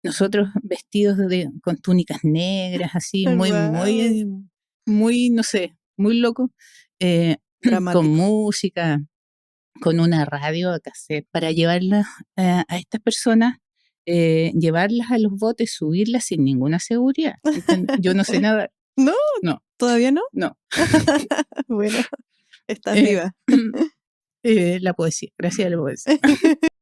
nosotros vestidos con túnicas negras, así, muy, Wow. muy, no sé, muy loco, con Dramático. música, con una radio a cassette, para llevarlas a estas personas, llevarlas a los botes, subirlas sin ninguna seguridad. Yo no sé nada, ¿No? no, ¿Todavía no? no. Bueno, estás Eh, viva. la poesía, gracias a la poesía.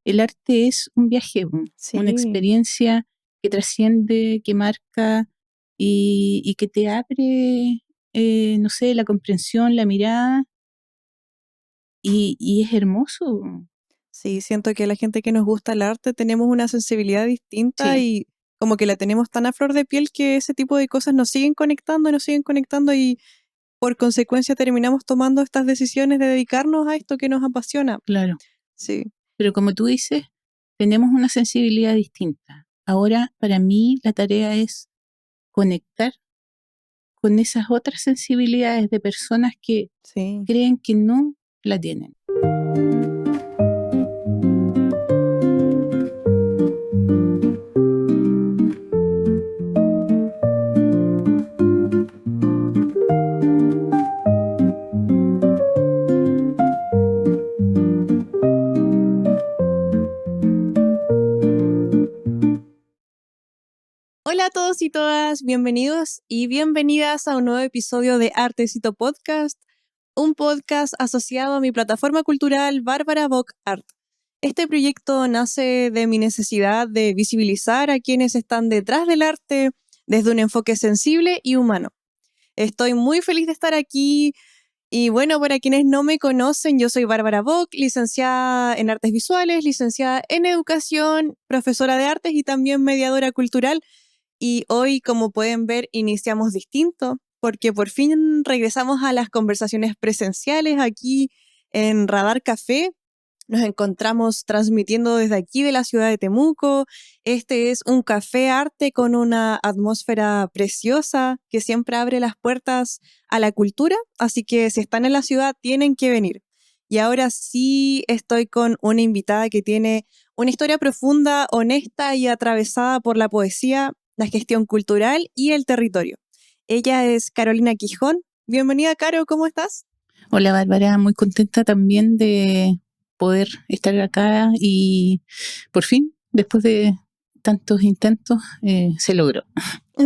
El arte es un viaje, una Sí, experiencia que trasciende, que marca y que te abre, no sé, la comprensión, la mirada, y es hermoso. sí, siento que la gente que nos gusta el arte tenemos una sensibilidad distinta Sí, y como que la tenemos tan a flor de piel que ese tipo de cosas nos siguen conectando y por consecuencia terminamos tomando estas decisiones de dedicarnos a esto que nos apasiona. claro. Sí, Pero como tú dices, tenemos una sensibilidad distinta. Ahora, para mí, la tarea es conectar con esas otras sensibilidades de personas que sí. creen que no la tienen. Hola a todos y todas, bienvenidos y bienvenidas a un nuevo episodio de Artecito Podcast, un podcast asociado a mi plataforma cultural Bárbara Bock Art. Este proyecto nace de mi necesidad de visibilizar a quienes están detrás del arte desde un enfoque sensible y humano. Estoy muy feliz de estar aquí y bueno, para quienes no me conocen, yo soy Bárbara Bock, licenciada en artes visuales, licenciada en educación, profesora de artes y también mediadora cultural. Y hoy, como pueden ver, iniciamos distinto, porque por fin regresamos a las conversaciones presenciales aquí en Radar Café. Nos encontramos transmitiendo desde aquí de la ciudad de Temuco. Este es un café arte con una atmósfera preciosa que siempre abre las puertas a la cultura, así que si están en la ciudad tienen que venir. Y ahora sí estoy con una invitada que tiene una historia profunda, honesta y atravesada por la poesía, la gestión cultural y el territorio. Ella es Carolina Quijón. Bienvenida, Caro, ¿cómo estás? Hola Bárbara, muy contenta también de poder estar acá y por fin, después de tantos intentos, se logró.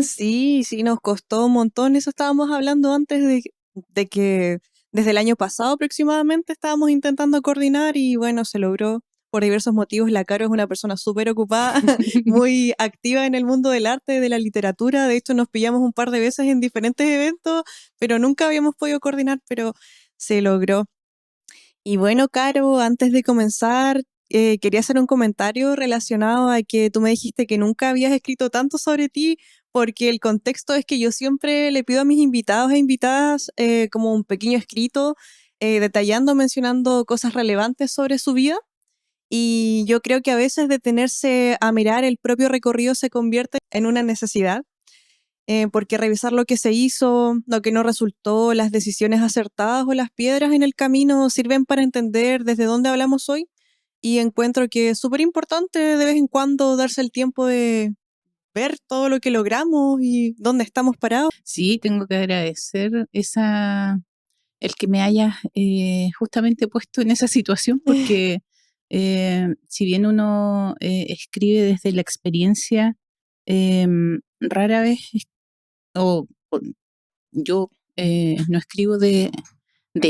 Sí, sí, nos costó un montón. Eso estábamos hablando antes de que desde el año pasado aproximadamente estábamos intentando coordinar y bueno, se logró por diversos motivos. La Caro es una persona súper ocupada, muy activa en el mundo del arte, de la literatura. De hecho, nos pillamos un par de veces en diferentes eventos, pero nunca habíamos podido coordinar, pero se logró. Y bueno, Caro, antes de comenzar, quería hacer un comentario relacionado a que tú me dijiste que nunca habías escrito tanto sobre ti, porque el contexto es que yo siempre le pido a mis invitados e invitadas como un pequeño escrito, detallando, mencionando cosas relevantes sobre su vida. Y yo creo que a veces detenerse a mirar el propio recorrido se convierte en una necesidad, porque revisar lo que se hizo, lo que no resultó, las decisiones acertadas o las piedras en el camino sirven para entender desde dónde hablamos hoy y encuentro que es súper importante de vez en cuando darse el tiempo de ver todo lo que logramos y dónde estamos parados. Sí, tengo que agradecer el que me hayas justamente puesto en esa situación, porque si bien uno escribe desde la experiencia, rara vez, o yo no escribo de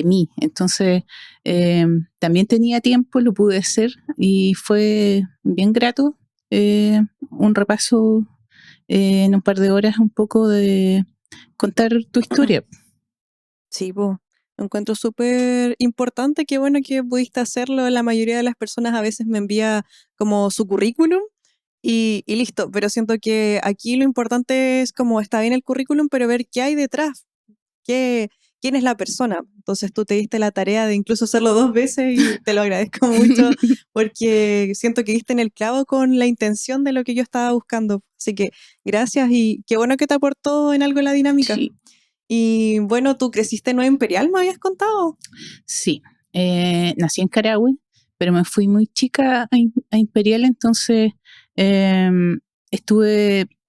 mí. Entonces, también tenía tiempo, lo pude hacer y fue bien grato. Un repaso en un par de horas, un poco de contar tu historia. Sí, pues, lo encuentro súper importante, qué bueno que pudiste hacerlo. La mayoría de las personas a veces me envía como su currículum y listo, pero siento que aquí lo importante es como está bien el currículum, pero ver qué hay detrás, qué, quién es la persona. Entonces tú te diste la tarea de incluso hacerlo dos veces y te lo agradezco mucho porque siento que diste en el clavo con la intención de lo que yo estaba buscando. Así que gracias y qué bueno que te aportó en algo la dinámica. Sí, Y bueno, tú creciste en Nueva Imperial, me habías contado. sí. Nací en Carahue, pero me fui muy chica a Imperial, entonces eh,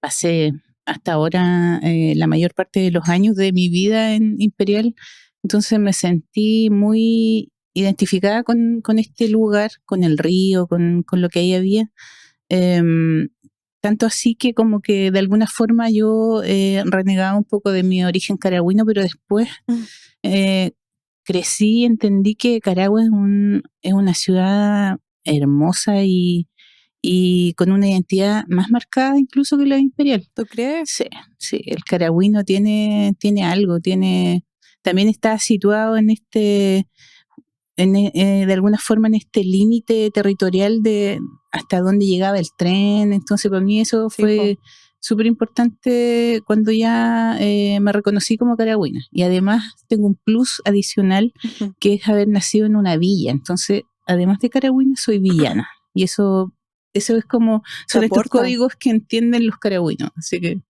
pasé hasta ahora la mayor parte de los años de mi vida en Imperial, entonces me sentí muy identificada con este lugar, con el río, con lo que ahí había. Tanto así que como que de alguna forma yo renegaba un poco de mi origen caragüino, pero después eh, crecí y entendí que Carahue es una ciudad hermosa y con una identidad más marcada incluso que la imperial. ¿Tú crees? Sí, sí, el caragüino tiene algo, también está situado en de alguna forma en este límite territorial de hasta dónde llegaba el tren. Entonces para mí eso Sí, fue súper importante cuando ya me reconocí como caragüina. Y además tengo un plus adicional que es haber nacido en una villa. Entonces, además de caragüina, soy villana. Y eso es como, son estos códigos que entienden los caragüinos. Así que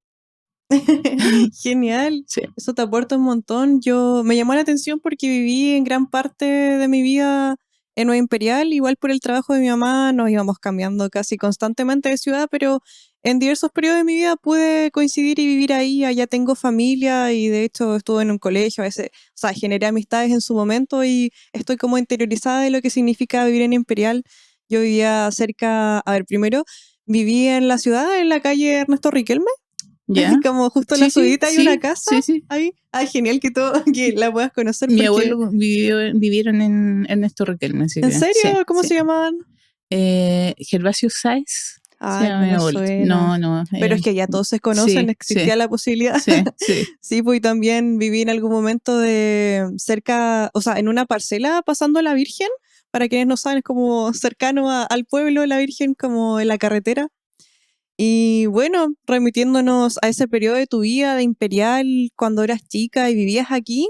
genial, sí. Eso te aporta un montón. Me llamó la atención porque viví en gran parte de mi vida en Nueva Imperial, igual por el trabajo de mi mamá nos íbamos cambiando casi constantemente de ciudad, pero en diversos periodos de mi vida pude coincidir y vivir ahí. Allá tengo familia y de hecho estuve en un colegio, a veces, o sea, generé amistades en su momento y estoy como interiorizada de lo que significa vivir en Imperial. Yo vivía cerca, a ver, primero viví en la ciudad, en la calle Ernesto Riquelme. ¿Ya? Como justo en Sí, la subidita hay una casa sí. ahí. Ay, genial que que la puedas conocer. Mi Porque... abuelo vivieron en Ernesto Riquelme, así ¿En que sí, serio? ¿Cómo sí. se llamaban? Gervasio Sáez se Ay, llama no mi me abuelo. suena. No. Pero es que ya todos se conocen, Sí, existía la posibilidad. sí. Sí, pues y también viví en algún momento de cerca, o sea, en una parcela pasando a la Virgen. Para quienes no saben, es como cercano al pueblo de la Virgen, como en la carretera. Y bueno, remitiéndonos a ese periodo de tu vida de Imperial, cuando eras chica y vivías aquí,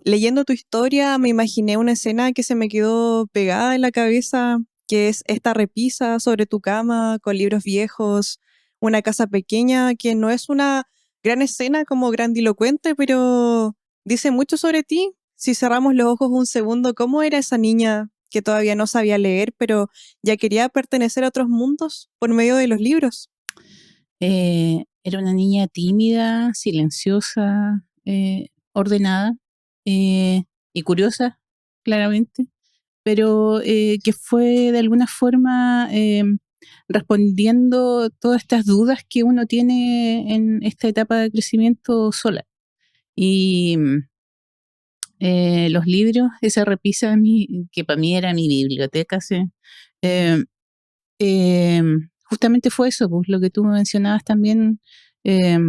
leyendo tu historia me imaginé una escena que se me quedó pegada en la cabeza, que es esta repisa sobre tu cama con libros viejos, una casa pequeña, que no es una gran escena como grandilocuente, pero dice mucho sobre ti. Si cerramos los ojos un segundo, ¿cómo era esa niña que todavía no sabía leer, pero ya quería pertenecer a otros mundos por medio de los libros? Era una niña tímida, silenciosa, ordenada y curiosa, claramente, pero que fue de alguna forma respondiendo todas estas dudas que uno tiene en esta etapa de crecimiento sola. Y los libros, esa repisa que para mí era mi biblioteca, sí, eh, eh, justamente fue eso, pues, lo que tú mencionabas también, eh,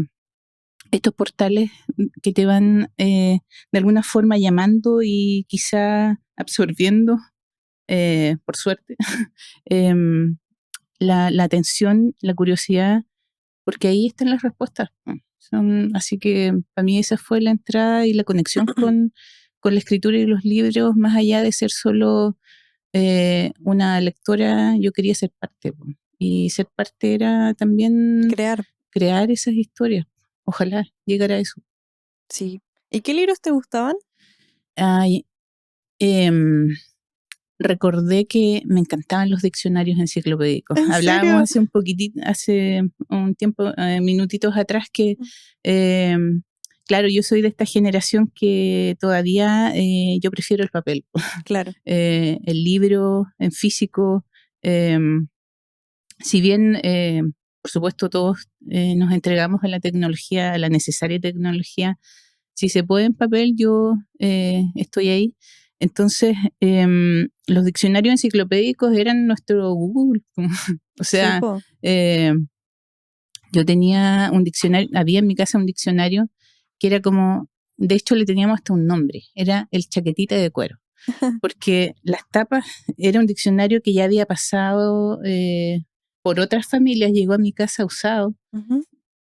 estos portales que te van de alguna forma llamando y quizá absorbiendo, por suerte, em, la atención, la curiosidad, porque ahí están las respuestas. Así que para mí esa fue la entrada y la conexión con la escritura y los libros, más allá de ser solo una lectora, yo quería ser parte. Y ser parte era también crear esas historias. Ojalá llegara a eso. Sí. ¿Y qué libros te gustaban? Ay, recordé que me encantaban los diccionarios enciclopédicos. ¿En Hablábamos serio? hace un tiempo, minutitos atrás, que claro, yo soy de esta generación que todavía yo prefiero el papel. Claro. El libro en físico, si bien por supuesto todos nos entregamos a la tecnología, a la necesaria tecnología, si se puede en papel, yo estoy ahí. Entonces, los diccionarios enciclopédicos eran nuestro Google. O sea, yo tenía un diccionario, había en mi casa un diccionario que era como, de hecho le teníamos hasta un nombre, era el chaquetita de cuero, porque las tapas, era un diccionario que ya había pasado por otras familias, llegó a mi casa usado.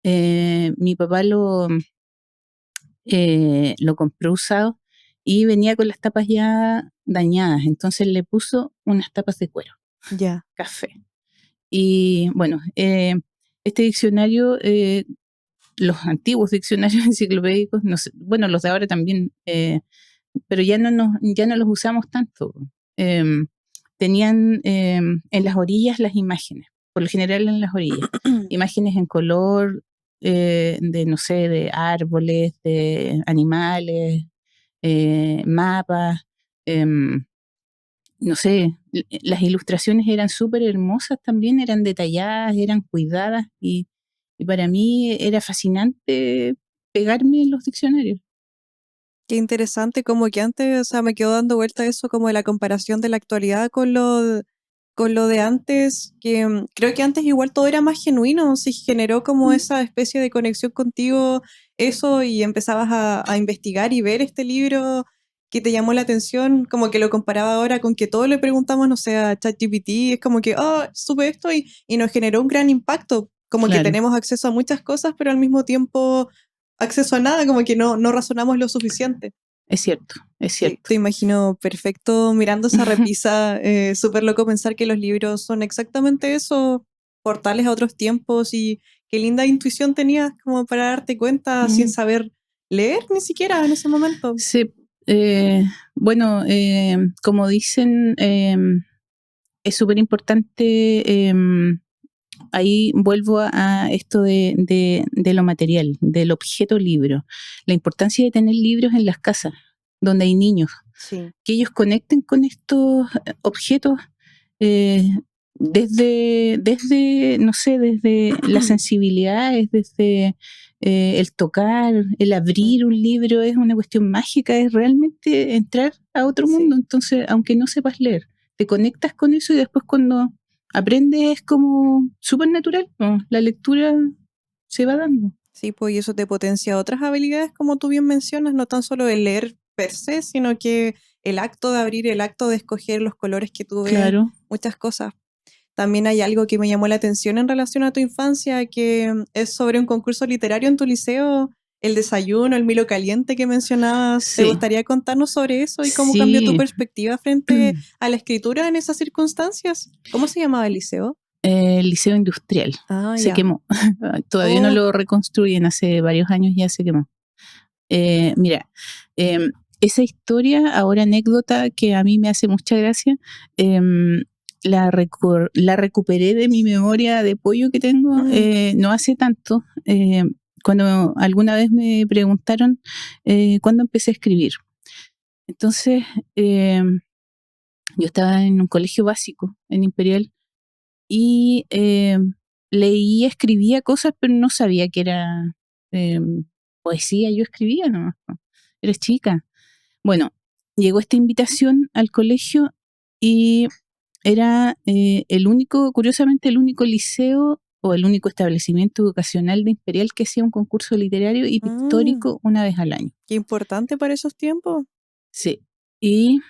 Mi papá lo compró usado y venía con las tapas ya dañadas, entonces le puso unas tapas de cuero, café. Y bueno, este diccionario, los antiguos diccionarios enciclopédicos, no sé, bueno, los de ahora también, pero ya no los usamos tanto. Tenían en las orillas las imágenes. por lo general en las orillas. Imágenes en color de, no sé, de árboles, de animales, mapas, no sé, las ilustraciones eran súper hermosas también, eran detalladas, eran cuidadas y para mí era fascinante pegarme en los diccionarios. Qué interesante, como que antes, o sea, me quedó dando vuelta eso como de la comparación de la actualidad con lo de antes, que creo que antes igual todo era más genuino, se generó como esa especie de conexión contigo, eso, y empezabas a investigar y ver este libro que te llamó la atención, como que lo comparaba ahora con que todo le preguntamos, no sé, a ChatGPT, es como que, supe esto y nos generó un gran impacto, como que Claro, tenemos acceso a muchas cosas, pero al mismo tiempo acceso a nada, como que no razonamos lo suficiente. es cierto, es Sí, cierto. te imagino perfecto mirando esa repisa, súper loco pensar que los libros son exactamente eso, portales a otros tiempos y qué linda intuición tenías como para darte cuenta sin Mm. saber leer ni siquiera en ese momento. Sí, bueno, como dicen, es súper importante, ahí vuelvo a esto de lo material, del objeto libro, la importancia de tener libros en las casas donde hay niños, Sí. que ellos conecten con estos objetos eh, desde, no sé, desde las sensibilidades, desde el tocar, el abrir un libro, es una cuestión mágica, es realmente entrar a otro Sí. mundo. Entonces, aunque no sepas leer, te conectas con eso y después cuando aprendes es como súper natural, ¿no? La lectura se va dando. Sí, pues y eso te potencia otras habilidades, como tú bien mencionas, no tan solo el leer per se, sino que el acto de abrir, el acto de escoger los colores que tú ves, Claro, muchas cosas. También hay algo que me llamó la atención en relación a tu infancia, que es sobre un concurso literario en tu liceo, el desayuno, el Milo caliente que mencionabas. ¿Te sí, gustaría contarnos sobre eso y cómo cambió tu sí. perspectiva frente a la escritura en esas circunstancias? ¿Cómo se llamaba el liceo? El liceo industrial Ah, se ya. quemó. Todavía no Oh, lo reconstruyen, hace varios años ya se quemó. Mira, esa historia, ahora anécdota que a mí me hace mucha gracia, la recuperé de mi memoria de pollo que tengo mm, no hace tanto, cuando alguna vez me preguntaron cuándo empecé a escribir. Entonces, yo estaba en un colegio básico, en Imperial, y leía, escribía cosas, pero no sabía que era eh, poesía, yo escribía nomás, po. Era chica. Bueno, llegó esta invitación al colegio y era curiosamente, el único liceo o el único establecimiento educacional de Imperial que hacía un concurso literario y mm, pictórico una vez al año. qué importante para esos tiempos. Sí. Y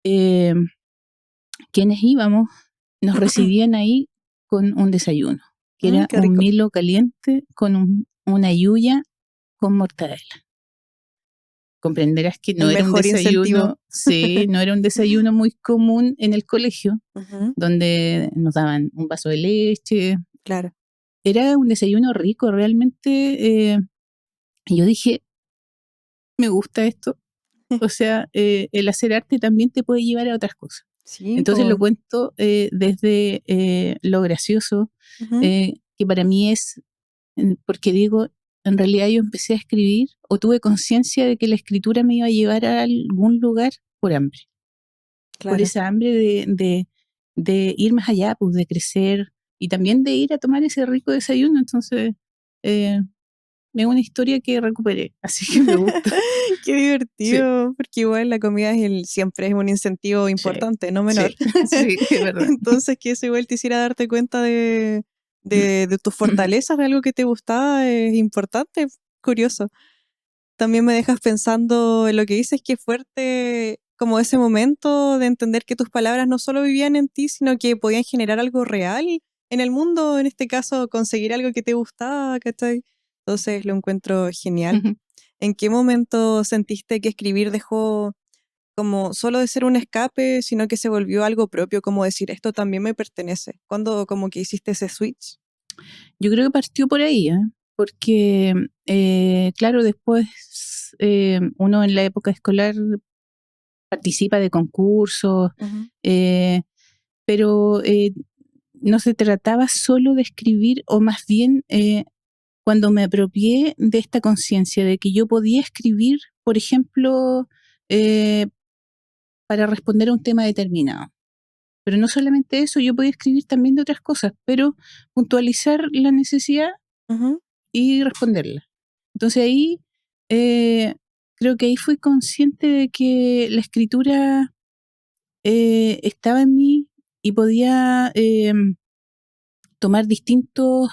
eh, quienes íbamos nos recibían ahí con un desayuno, que era Qué un rico. Milo caliente con una yuya con mortadela. Comprenderás que no El era un mejor incentivo. desayuno, sí, no era un desayuno muy común en el colegio, Ujú, donde nos daban un vaso de leche. claro. Era un desayuno rico, realmente. Yo dije, me gusta esto. O sea, el hacer arte también te puede llevar a otras cosas. Sí, Entonces lo po. cuento desde lo gracioso, Ujú. que para mí es, porque digo, en realidad yo empecé a escribir o tuve conciencia de que la escritura me iba a llevar a algún lugar por hambre, por Claro. esa hambre de ir más allá, pues de crecer y también de ir a tomar ese rico desayuno. Entonces, eh, es una historia que recuperé, así que me gusta. Qué Sí, divertido, porque igual la comida siempre es un incentivo sí, importante, no menor. sí, sí, es verdad. Entonces, que eso igual te hiciera darte cuenta de tus fortalezas, de algo que te gustaba, es importante, curioso. También me dejas pensando en lo que dices, que fuerte como ese momento de entender que tus palabras no solo vivían en ti, sino que podían generar algo real en el mundo, en este caso, conseguir algo que te gustaba, ¿cachai? Entonces lo encuentro genial. ¿En qué momento sentiste que escribir dejó como solo de ser un escape, sino que se volvió algo propio, como decir, esto también me pertenece? ¿Cuándo como que hiciste ese switch? Yo creo que partió por ahí, ¿eh? Porque, claro, después uno en la época escolar participa de concursos, Ujú. eh, pero no se trataba solo de escribir, o más bien cuando me apropié de esta conciencia de que yo podía escribir, por ejemplo, eh, para responder a un tema determinado. Pero no solamente eso, yo podía escribir también de otras cosas, pero puntualizar la necesidad Ujú. y responderla. Entonces ahí, creo que ahí fui consciente de que la escritura estaba en mí y podía tomar distintos,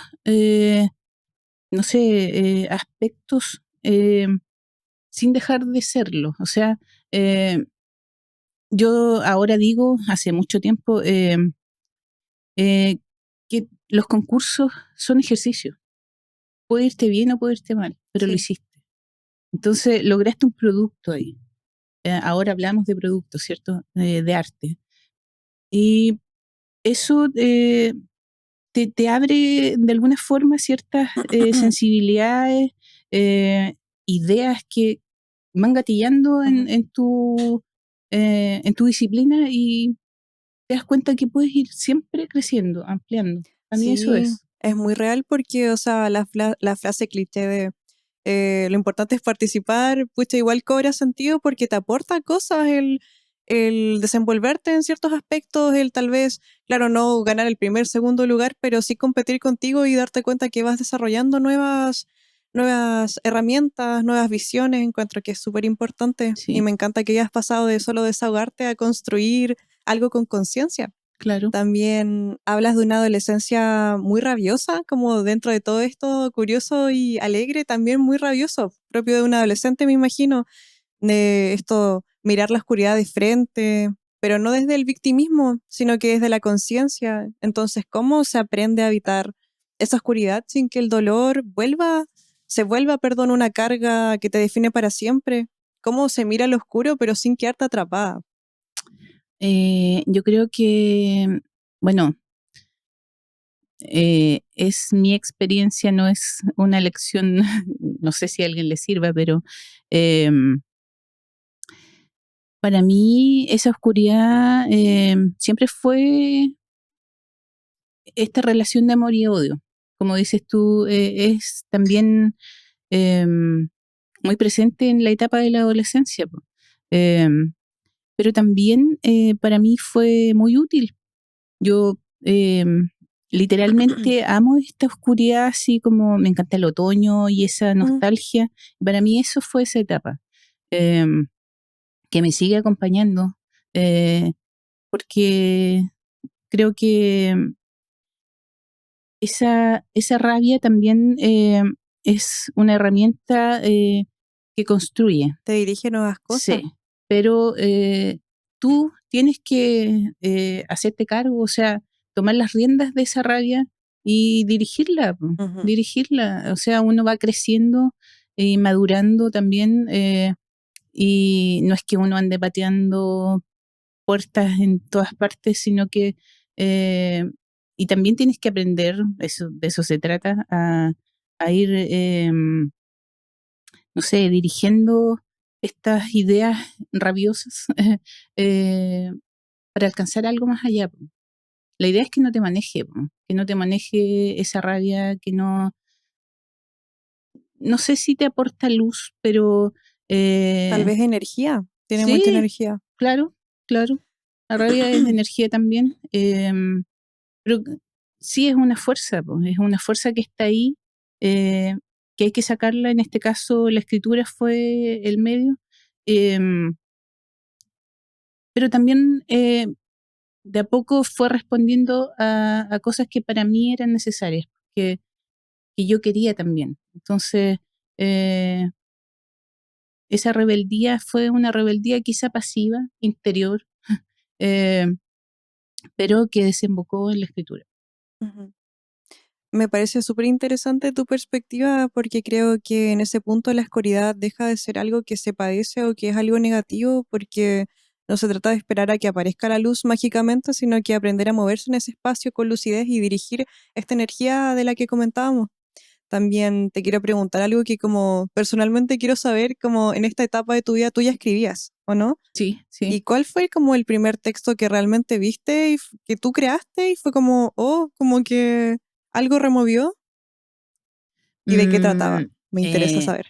no sé, aspectos sin dejar de serlo. O sea, yo ahora digo, hace mucho tiempo, que los concursos son ejercicios. Puede irte bien o puede irte mal, pero lo Sí. hiciste. Entonces lograste un producto ahí. Ahora hablamos de productos, ¿cierto? De arte. Y eso te abre de alguna forma ciertas sensibilidades, eh, ideas que van gatillando Ujú. en tu disciplina, y te das cuenta que puedes ir siempre creciendo, ampliando. A mí eso Sí, es. es muy real porque, o sea, la frase cliché de lo importante es participar, pucha, igual cobra sentido porque te aporta cosas el desenvolverte en ciertos aspectos, el tal vez, claro, no ganar el primer, segundo lugar, pero sí competir contigo y darte cuenta que vas desarrollando nuevas herramientas, nuevas visiones. Encuentro que es súper importante y Sí, me encanta que hayas pasado de solo desahogarte a construir algo con conciencia. claro. También hablas de una adolescencia muy rabiosa, como dentro de todo esto curioso y alegre, también muy rabioso, propio de un adolescente, me imagino, de esto, mirar la oscuridad de frente, pero no desde el victimismo, sino que desde la conciencia. Entonces, ¿cómo se aprende a evitar esa oscuridad sin que el dolor se vuelva, perdón, una carga que te define para siempre? ¿Cómo se mira lo oscuro pero sin quedarte atrapada? Yo creo que, bueno, es mi experiencia, no es una lección, no sé si a alguien le sirva, pero para mí esa oscuridad siempre fue esta relación de amor y odio. Como dices tú, es también muy presente en la etapa de la adolescencia, po. Em, pero también para mí fue muy útil. Yo literalmente amo esta oscuridad, así como me encanta el otoño y esa Mm. nostalgia. Para mí eso fue esa etapa, em, que me sigue acompañando, eh, porque creo que esa rabia también es una herramienta que construye. Te dirige nuevas cosas. Sí, pero tú tienes que hacerte cargo, o sea, tomar las riendas de esa rabia y dirigirla, po, Ujú. dirigirla. O sea, uno va creciendo y madurando también, y no es que uno ande pateando puertas en todas partes, sino que, eh, y también tienes que aprender, eso, de eso se trata, a ir no sé, dirigiendo estas ideas rabiosas eh, para alcanzar algo más allá, po. La idea es que no te maneje, po, que no te maneje esa rabia, que no, no sé si te aporta luz, pero Tal eh, vez energía, tiene mucha sí, energía. claro, claro. La rabia es energía también, pero sí es una fuerza, po, es una fuerza que está ahí, eh, que hay que sacarla. En este caso, la escritura fue el medio. em, pero también de a poco fue respondiendo a cosas que para mí eran necesarias, que yo quería también. Entonces, eh, esa rebeldía fue una rebeldía quizá pasiva, interior, eh, pero que desembocó en la escritura. Ujú. Me parece súper interesante tu perspectiva porque creo que en ese punto la oscuridad deja de ser algo que se padece o que es algo negativo porque no se trata de esperar a que aparezca la luz mágicamente, sino que aprender a moverse en ese espacio con lucidez y dirigir esta energía de la que comentábamos. También te quiero preguntar algo que como personalmente quiero saber, como en esta etapa de tu vida tú ya escribías. ¿o no? Sí, ¿Y sí. cuál fue como el primer texto que realmente viste y que tú creaste y fue como, oh, como que algo removió? ¿Y de qué trataba? Mm, Me interesa eh, saber.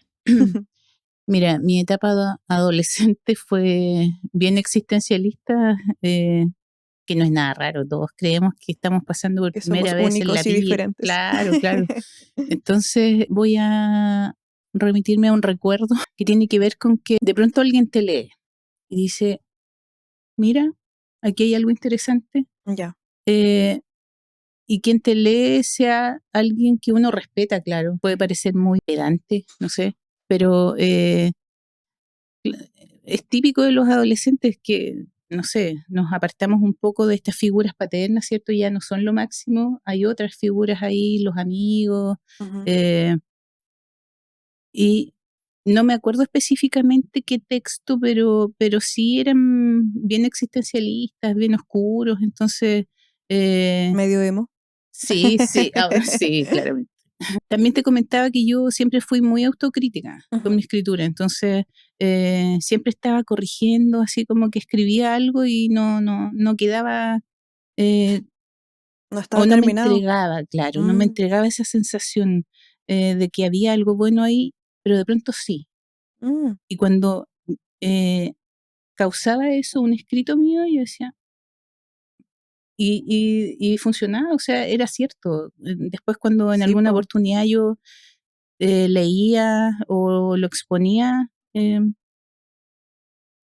mira, mi etapa adolescente fue bien existencialista, que no es nada raro, todos creemos que estamos pasando por Que somos primera vez en la únicos y vida. diferentes. Claro, claro. Entonces voy a remitirme a un recuerdo que tiene que ver con que de pronto alguien te lee y dice, mira, aquí hay algo interesante, Ya, eh, y quien te lee sea alguien que uno respeta, claro. Puede parecer muy pedante, no sé, pero es típico de los adolescentes que, no sé, nos apartamos un poco de estas figuras paternas, ¿cierto? Ya no son lo máximo, hay otras figuras ahí, los amigos, ujú, eh, y no me acuerdo específicamente qué texto, pero sí eran bien existencialistas, bien oscuros, entonces, eh, medio emo. sí, sí, sí, claramente. También te comentaba que yo siempre fui muy autocrítica con Ujú. mi escritura, entonces siempre estaba corrigiendo, así como que escribía algo y no quedaba, eh, No o estaba no me terminado. entregaba, claro, no me Mm, entregaba esa sensación de que había algo bueno ahí, pero de pronto sí. mm, Y cuando eh, causaba eso un escrito mío, yo decía, y funcionaba, o sea, era cierto. Después cuando en sí, alguna po. oportunidad yo leía o lo exponía,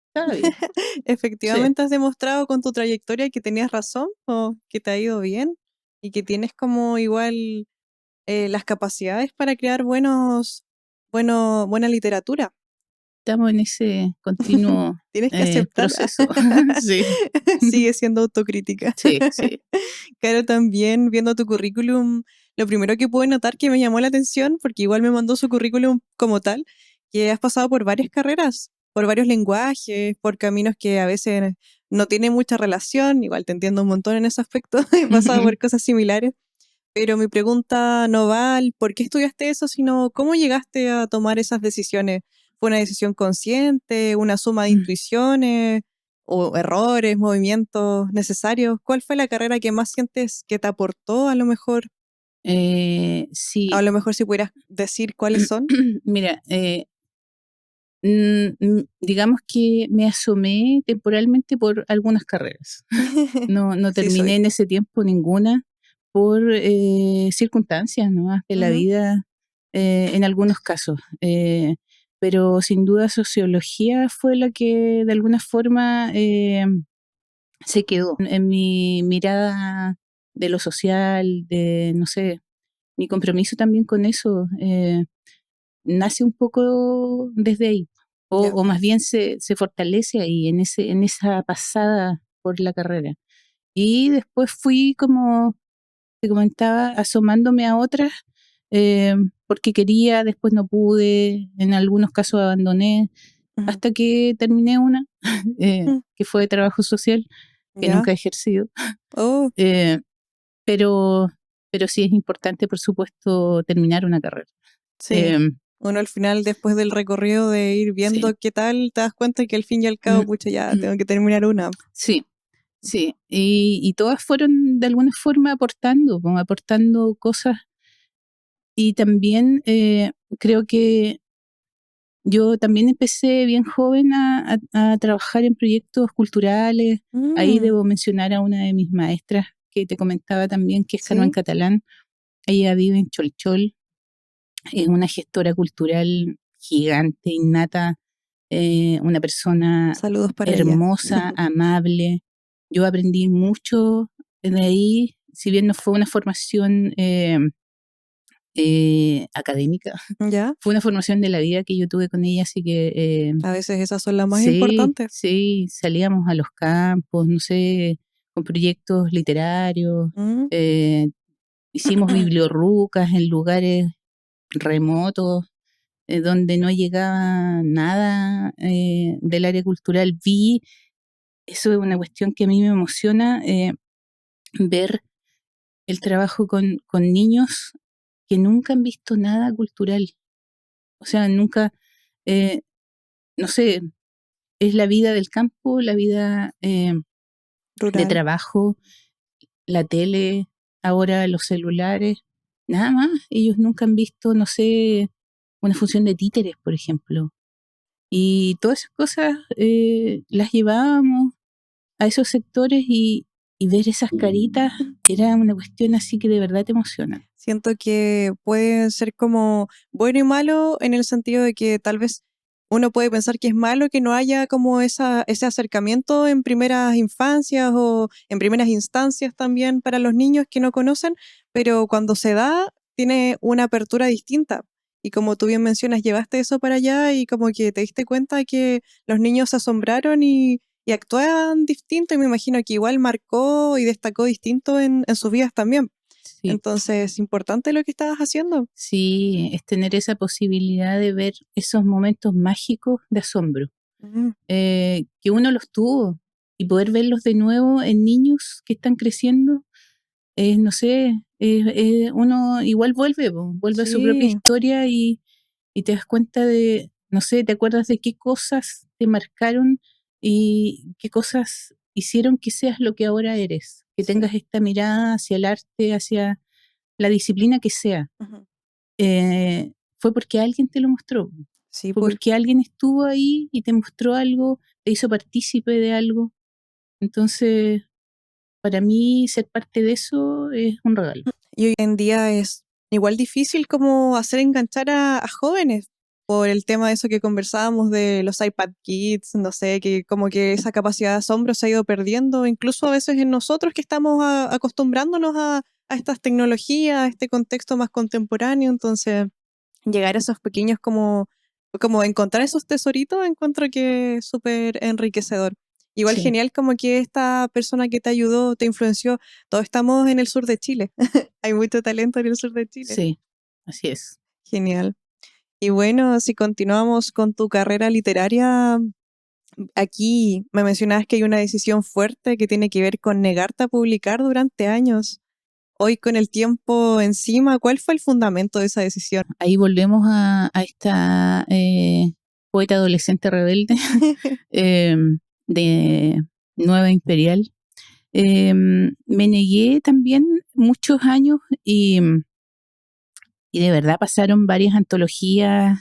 estaba bien. Sí, Efectivamente has demostrado con tu trayectoria que tenías razón o que te ha ido bien y que tienes como igual las capacidades para crear buena literatura. estamos en ese continuo Tienes que aceptar. proceso. Sí, Sigue siendo autocrítica. sí, sí. Claro, también viendo tu currículum, lo primero que pude notar que me llamó la atención, porque igual me mandó su currículum como tal, que has pasado por varias carreras, por varios lenguajes, por caminos que a veces no tienen mucha relación, igual te entiendo un montón en ese aspecto, he pasado por cosas similares, pero mi pregunta no va al por qué estudiaste eso, sino cómo llegaste a tomar esas decisiones. ¿Fue una decisión consciente, una suma de intuiciones o errores, movimientos necesarios? ¿Cuál fue la carrera que más sientes que te aportó a lo mejor? A Sí, lo mejor si pudieras decir cuáles son. mira, digamos que me asomé temporalmente por algunas carreras. No Así terminé soy. en ese tiempo ninguna por circunstancias nomás de la Ujú, vida en algunos casos. Pero sin duda sociología fue la que de alguna forma se quedó en mi mirada de lo social, de, no sé, mi compromiso también con eso. Nace un poco desde ahí, ya. o más bien se fortalece ahí, en esa pasada por la carrera. Y después fui, como te comentaba, asomándome a otras, porque quería, después no pude, en algunos casos abandoné, Ujú, hasta que terminé una, mm, que fue de trabajo social, que ya. nunca he ejercido. Oh, Eh, pero, pero sí es importante, por supuesto, terminar una carrera. sí. Eh, Uno al final, después del recorrido de ir sí. viendo qué tal, te das cuenta que al fin y al cabo, pucha, ya tengo que terminar una. Sí, sí, y todas fueron de alguna forma aportando, como aportando cosas y también creo que yo también empecé bien joven a trabajar en proyectos culturales. Ahí Mm, debo mencionar a una de mis maestras que te comentaba también, que es Carmen sí. Catalán. Ella vive en Cholchol, es una gestora cultural gigante, innata, una persona Saludos para ella. hermosa, amable. Yo aprendí mucho de ahí, si bien no fue una formación académica, ¿Ya? fue una formación de la vida que yo tuve con ella, así que A veces esas son las más sí, importantes. sí, salíamos a los campos, no sé, con proyectos literarios, Mm. eh, hicimos bibliorrucas en lugares remotos donde no llegaba nada del área cultural. Eso es una cuestión que a mí me emociona, ver el trabajo con niños que nunca han visto nada cultural. O sea, nunca, eh, no sé, es la vida del campo, la vida de Rural. trabajo, la tele, ahora los celulares, nada más. Ellos nunca han visto, no sé, una función de títeres, por ejemplo. Y todas esas cosas las llevábamos a esos sectores y ver esas caritas era una cuestión así que de verdad te emociona. Siento que puede ser como bueno y malo en el sentido de que tal vez uno puede pensar que es malo que no haya como ese acercamiento en primeras infancias o en primeras instancias también para los niños que no conocen, pero cuando se da, tiene una apertura distinta. Y como tú bien mencionas, llevaste eso para allá y como que te diste cuenta que los niños se asombraron y actuaban distinto y me imagino que igual marcó y destacó distinto en sus vidas también. Sí, Entonces, importante lo que estabas haciendo. sí, es tener esa posibilidad de ver esos momentos mágicos de asombro, Mm, que uno los tuvo y poder verlos de nuevo en niños que están creciendo, no sé, uno igual vuelve a su propia sí, historia y te das cuenta de, no sé, te acuerdas de qué cosas te marcaron y qué cosas hicieron que seas lo que ahora eres, que sí. tengas esta mirada hacia el arte, hacia la disciplina que sea. Ujú. Fue porque alguien te lo mostró, Sí, fue porque alguien estuvo ahí y te mostró algo, te hizo partícipe de algo. Entonces, para mí ser parte de eso es un regalo. y hoy en día es igual difícil como hacer enganchar a jóvenes por el tema de eso que conversábamos de los iPad Kids, no sé, que como que esa capacidad de asombro se ha ido perdiendo, incluso a veces en nosotros que estamos acostumbrándonos a estas tecnologías, a este contexto más contemporáneo, entonces llegar a esos pequeños como encontrar esos tesoritos, encuentro que es súper enriquecedor. Igual Sí, genial como que esta persona que te ayudó, te influenció. Todos estamos en el sur de Chile. Hay mucho talento en el sur de Chile. sí, así es. Genial. Y bueno, si continuamos con tu carrera literaria, aquí me mencionabas que hay una decisión fuerte que tiene que ver con negarte a publicar durante años. Hoy con el tiempo encima, ¿cuál fue el fundamento de esa decisión? Ahí volvemos a esta poeta adolescente rebelde eh, de Nueva Imperial. Me negué también muchos años y de verdad pasaron varias antologías,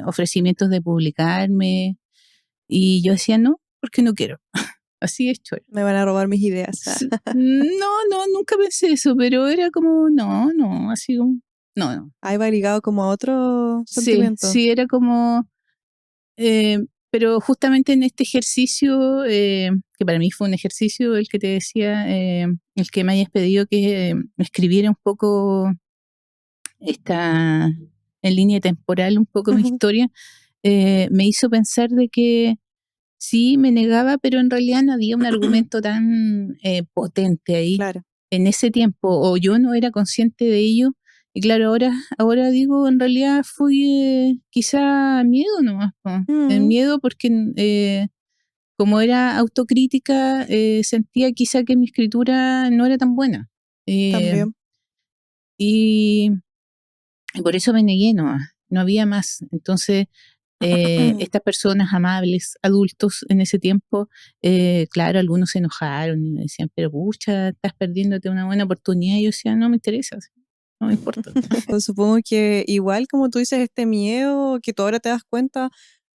ofrecimientos de publicarme y yo decía no, porque no quiero. Así es, choro. Me van a robar mis ideas. No, no, nunca pensé eso, pero era como, no, no, así como, no, no. Ahí va ligado como a otro Sí, sentimiento. sí, era como, eh, pero justamente en este ejercicio, que para mí fue un ejercicio, el que te decía, el que me hayas pedido que escribiera un poco esta, en línea temporal, un poco mi historia, me hizo pensar de que sí me negaba, pero en realidad no había un argumento tan potente ahí Claro. en ese tiempo, o yo no era consciente de ello. Y claro, ahora digo, en realidad fue quizá miedo nomás, po. El Mm, miedo porque como era autocrítica, sentía quizá que mi escritura no era tan buena. Eh, también. y, y por eso me negué nomás, no había más. Entonces, estas personas amables, adultos en ese tiempo, claro, algunos se enojaron y me decían, pero pucha, estás perdiéndote una buena oportunidad. Y yo decía, no me interesa, no me importa. Pues supongo que igual como tú dices, este miedo que tú ahora te das cuenta,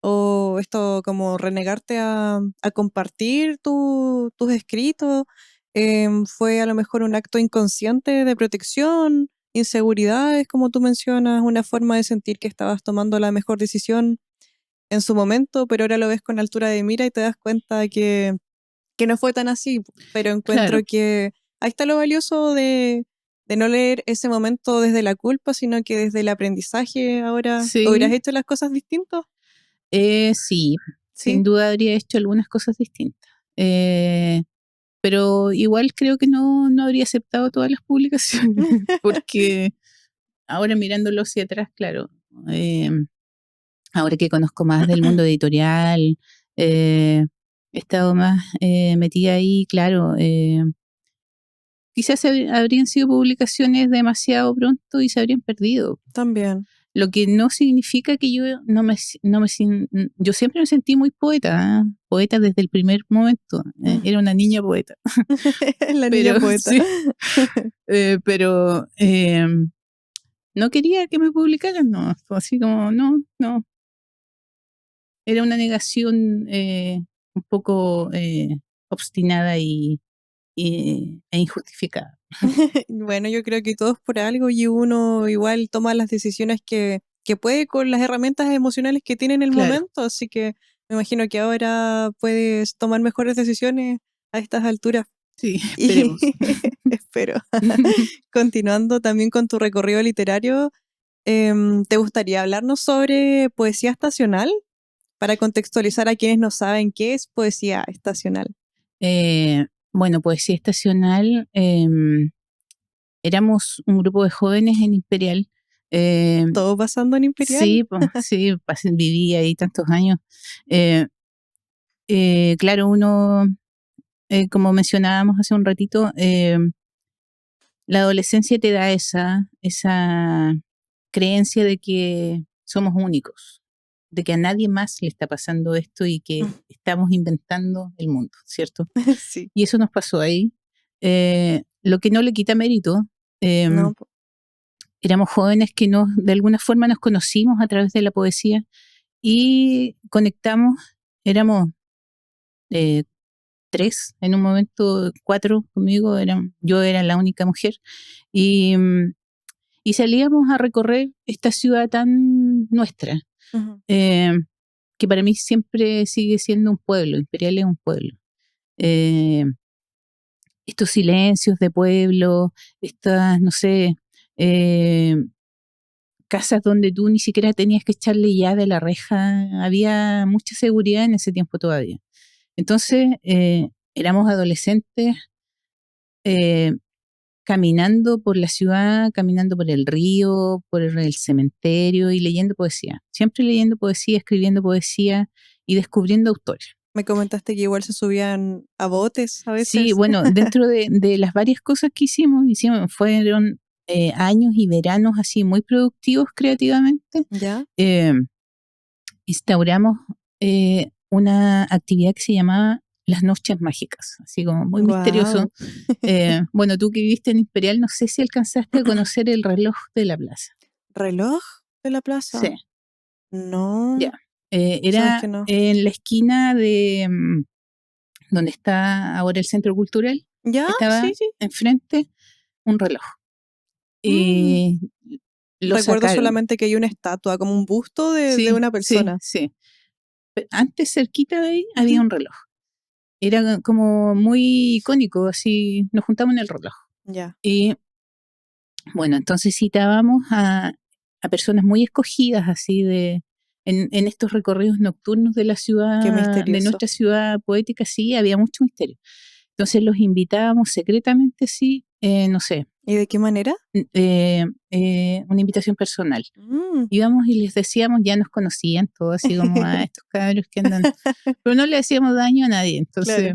o esto como renegarte a compartir tus escritos, fue a lo mejor un acto inconsciente de protección, inseguridades, como tú mencionas, una forma de sentir que estabas tomando la mejor decisión en su momento, pero ahora lo ves con altura de mira y te das cuenta que no fue tan así, pero encuentro Claro, que ahí está lo valioso de no leer ese momento desde la culpa, sino que desde el aprendizaje. Ahora, ¿hubieras sí, hecho las cosas distintas? sí, sin Sí. duda habría hecho algunas cosas distintas. Eh, pero igual creo que no habría aceptado todas las publicaciones, porque ahora mirándolo hacia atrás, claro, eh, ahora que conozco más del mundo editorial, he estado más metida ahí, claro, quizás habrían sido publicaciones demasiado pronto y se habrían perdido. También. Lo que no significa que yo yo siempre me sentí muy poeta, ¿eh? Poeta desde el primer momento. Era una niña poeta. La niña Pero poeta. sí, pero no quería que me publicaran, no. Fue así como, no, no. Era una negación un poco obstinada e injustificada. Bueno, yo creo que todo es por algo y uno igual toma las decisiones que puede con las herramientas emocionales que tiene en el Claro, momento, así que me imagino que ahora puedes tomar mejores decisiones a estas alturas. sí, Y esperemos. espero. Continuando también con tu recorrido literario, ¿te gustaría hablarnos sobre poesía estacional? Para contextualizar a quienes no saben qué es poesía estacional. Bueno, poesía estacional, éramos un grupo de jóvenes en Imperial. eh, ¿Todo pasando en Imperial? sí, pues, sí, viví ahí tantos años. Eh, claro, uno, como mencionábamos hace un ratito, la adolescencia te da esa creencia de que somos únicos, de que a nadie más le está pasando esto y que estamos inventando el mundo, ¿cierto? Sí. Y eso nos pasó ahí. Lo que no le quita mérito. No, Éramos jóvenes que de alguna forma nos conocimos a través de la poesía y conectamos. Éramos eh, tres, en un momento cuatro conmigo, yo era la única mujer. Y, y salíamos a recorrer esta ciudad tan nuestra, ujú. eh, que para mí siempre sigue siendo un pueblo. Imperial es un pueblo. Eh, Estos silencios de pueblo, estas, no sé, eh, casas donde tú ni siquiera tenías que echarle llave a la reja, había mucha seguridad en ese tiempo todavía. Entonces, éramos adolescentes eh, caminando por la ciudad, caminando por el río, por el cementerio y leyendo poesía. Siempre leyendo poesía, escribiendo poesía y descubriendo autores. Me comentaste que igual se subían a botes a Sí, veces. bueno, dentro de las varias cosas que fueron años y veranos así muy productivos creativamente. ¿Ya? Eh, Instauramos una actividad que se llamaba las noches mágicas, así como muy misterioso. Guau. Bueno, tú que viviste en Imperial, no sé si alcanzaste a conocer el reloj de la plaza. ¿Reloj de la Sí, plaza? ya. No, sabes Era que no. en la esquina de donde está ahora el Centro Cultural, ¿Ya? estaba Sí, sí. enfrente un reloj. Mm, Y lo Recuerdo sacaron. solamente que hay una estatua, como un busto de Sí, una sí, persona. sí. Antes, cerquita de ahí, había un reloj. Era como muy icónico, así nos juntamos en el reloj. Ya, Y bueno, entonces citábamos a personas muy escogidas, así en estos recorridos nocturnos de la qué ciudad, de misterioso. nuestra ciudad poética, sí, había mucho misterio. Entonces los invitábamos secretamente, sí, no sé, ¿Y de qué manera? una invitación personal. Mm. Íbamos y les decíamos, ya nos conocían todos, así como a estos cabros que andan, pero no le hacíamos daño a nadie. Entonces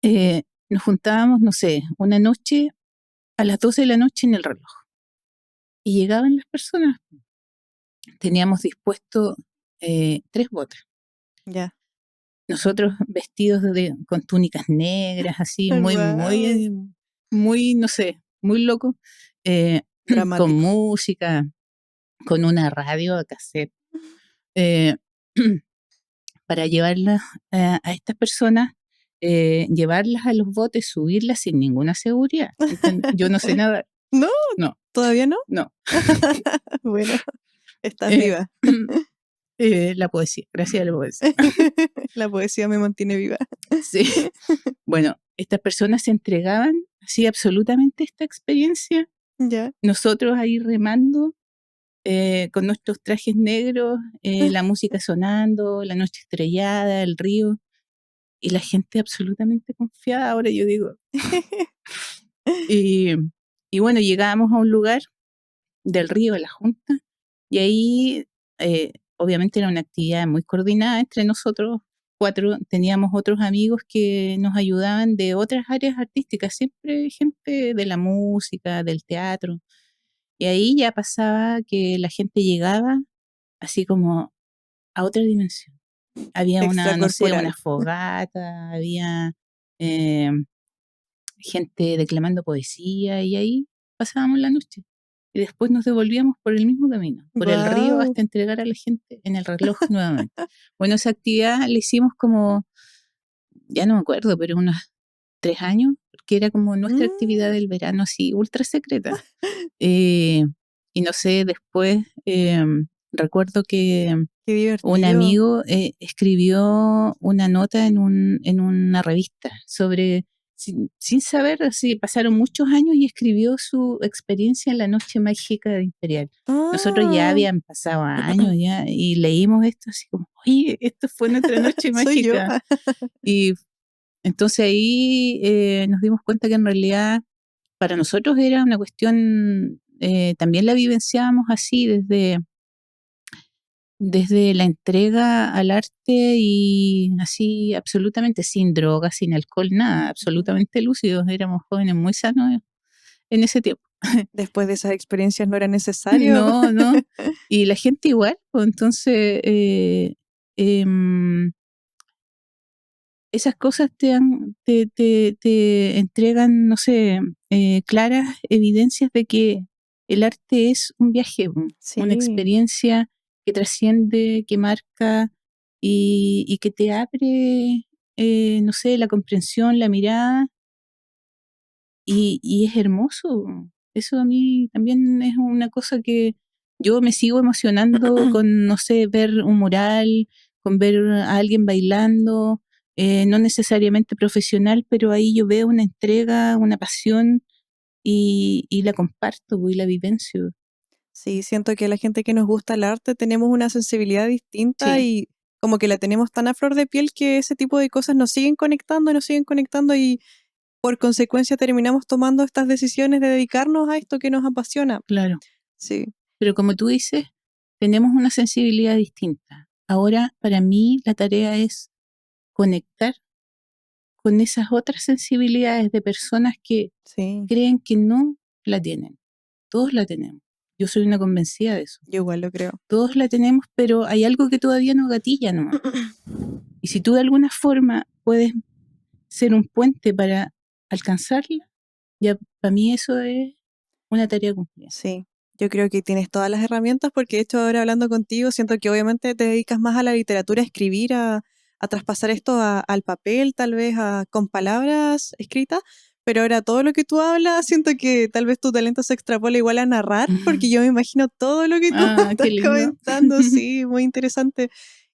Claro. nos juntábamos, no sé, una noche a las 12 de la noche en el reloj. Y llegaban las personas. Teníamos dispuesto tres botas. Ya. Nosotros vestidos con túnicas negras, así, muy, Guau. muy, muy, no sé, muy loco, eh, con Dramático. música, con una radio a cassette, eh, para llevarlas a estas personas, llevarlas a los botes, subirlas sin ninguna seguridad. Yo no sé nada, No, no, ¿todavía no? no. Bueno, estás Eh, viva. la poesía, gracias a la poesía. La poesía me mantiene viva. Sí. Bueno, estas personas se entregaban así absolutamente a esta experiencia. Ya. Nosotros ahí remando con nuestros trajes negros, la música sonando, la noche estrellada, el río, y la gente absolutamente confiada. Ahora yo digo. Y, y bueno, llegábamos a un lugar del río de la Junta, y ahí obviamente era una actividad muy coordinada entre nosotros cuatro. Teníamos otros amigos que nos ayudaban de otras áreas artísticas, siempre gente de la música, del teatro, Y ahí ya pasaba que la gente llegaba así como a otra dimensión. Había una, no sé, una Extracorporal. fogata, había eh, gente declamando poesía y ahí pasábamos la noche. Y después nos devolvíamos por el mismo camino, por el río Wow. hasta entregar a la gente en el reloj nuevamente. Bueno, esa actividad la hicimos como, ya no me acuerdo, pero unos 3 años, porque era como nuestra actividad del verano así, ultra secreta. Eh, y no sé, después recuerdo que Qué un divertido. amigo escribió una nota en una revista sobre, sin saber, así pasaron muchos años y escribió su experiencia en la noche mágica de Imperial. Nosotros ya Ah, habían pasado años ya y leímos esto así como, oye, esto fue nuestra noche soy yo. mágica. Y entonces ahí nos dimos cuenta que en realidad para nosotros era una cuestión, también la vivenciábamos así desde la entrega al arte y así absolutamente sin drogas, sin alcohol, nada, Ujú. absolutamente lúcidos, éramos jóvenes muy sanos en ese tiempo. Después de esas experiencias no era necesario. No, no, y la gente igual, pues entonces esas cosas te entregan, no sé, claras evidencias de que el arte es un viaje, una Sí, experiencia que trasciende, que marca y que te abre, no sé, la comprensión, la mirada y es hermoso. Eso a mí también es una cosa que yo me sigo emocionando con, no sé, ver un mural, con ver a alguien bailando, no necesariamente profesional, pero ahí yo veo una entrega, una pasión y la comparto y la vivencio. sí, siento que la gente que nos gusta el arte tenemos una sensibilidad distinta Sí, y como que la tenemos tan a flor de piel que ese tipo de cosas nos siguen conectando y por consecuencia terminamos tomando estas decisiones de dedicarnos a esto que nos apasiona. claro. Sí, Pero como tú dices, tenemos una sensibilidad distinta. Ahora, para mí, la tarea es conectar con esas otras sensibilidades de personas que sí, creen que no la tienen. Todos la tenemos. Yo soy una convencida de eso. yo igual lo creo. Todos la tenemos, pero hay algo que todavía no gatilla nomás. Y si tú de alguna forma puedes ser un puente para alcanzarla, ya para mí eso es una tarea cumplida. Sí, yo creo que tienes todas las herramientas porque de hecho ahora hablando contigo siento que obviamente te dedicas más a la literatura, a escribir, a traspasar esto al papel, tal vez con palabras escritas, pero ahora todo lo que tú hablas siento que tal vez tu talento se extrapola igual a narrar porque yo me imagino todo lo que tú Ah, qué estás lindo. comentando, sí, muy interesante.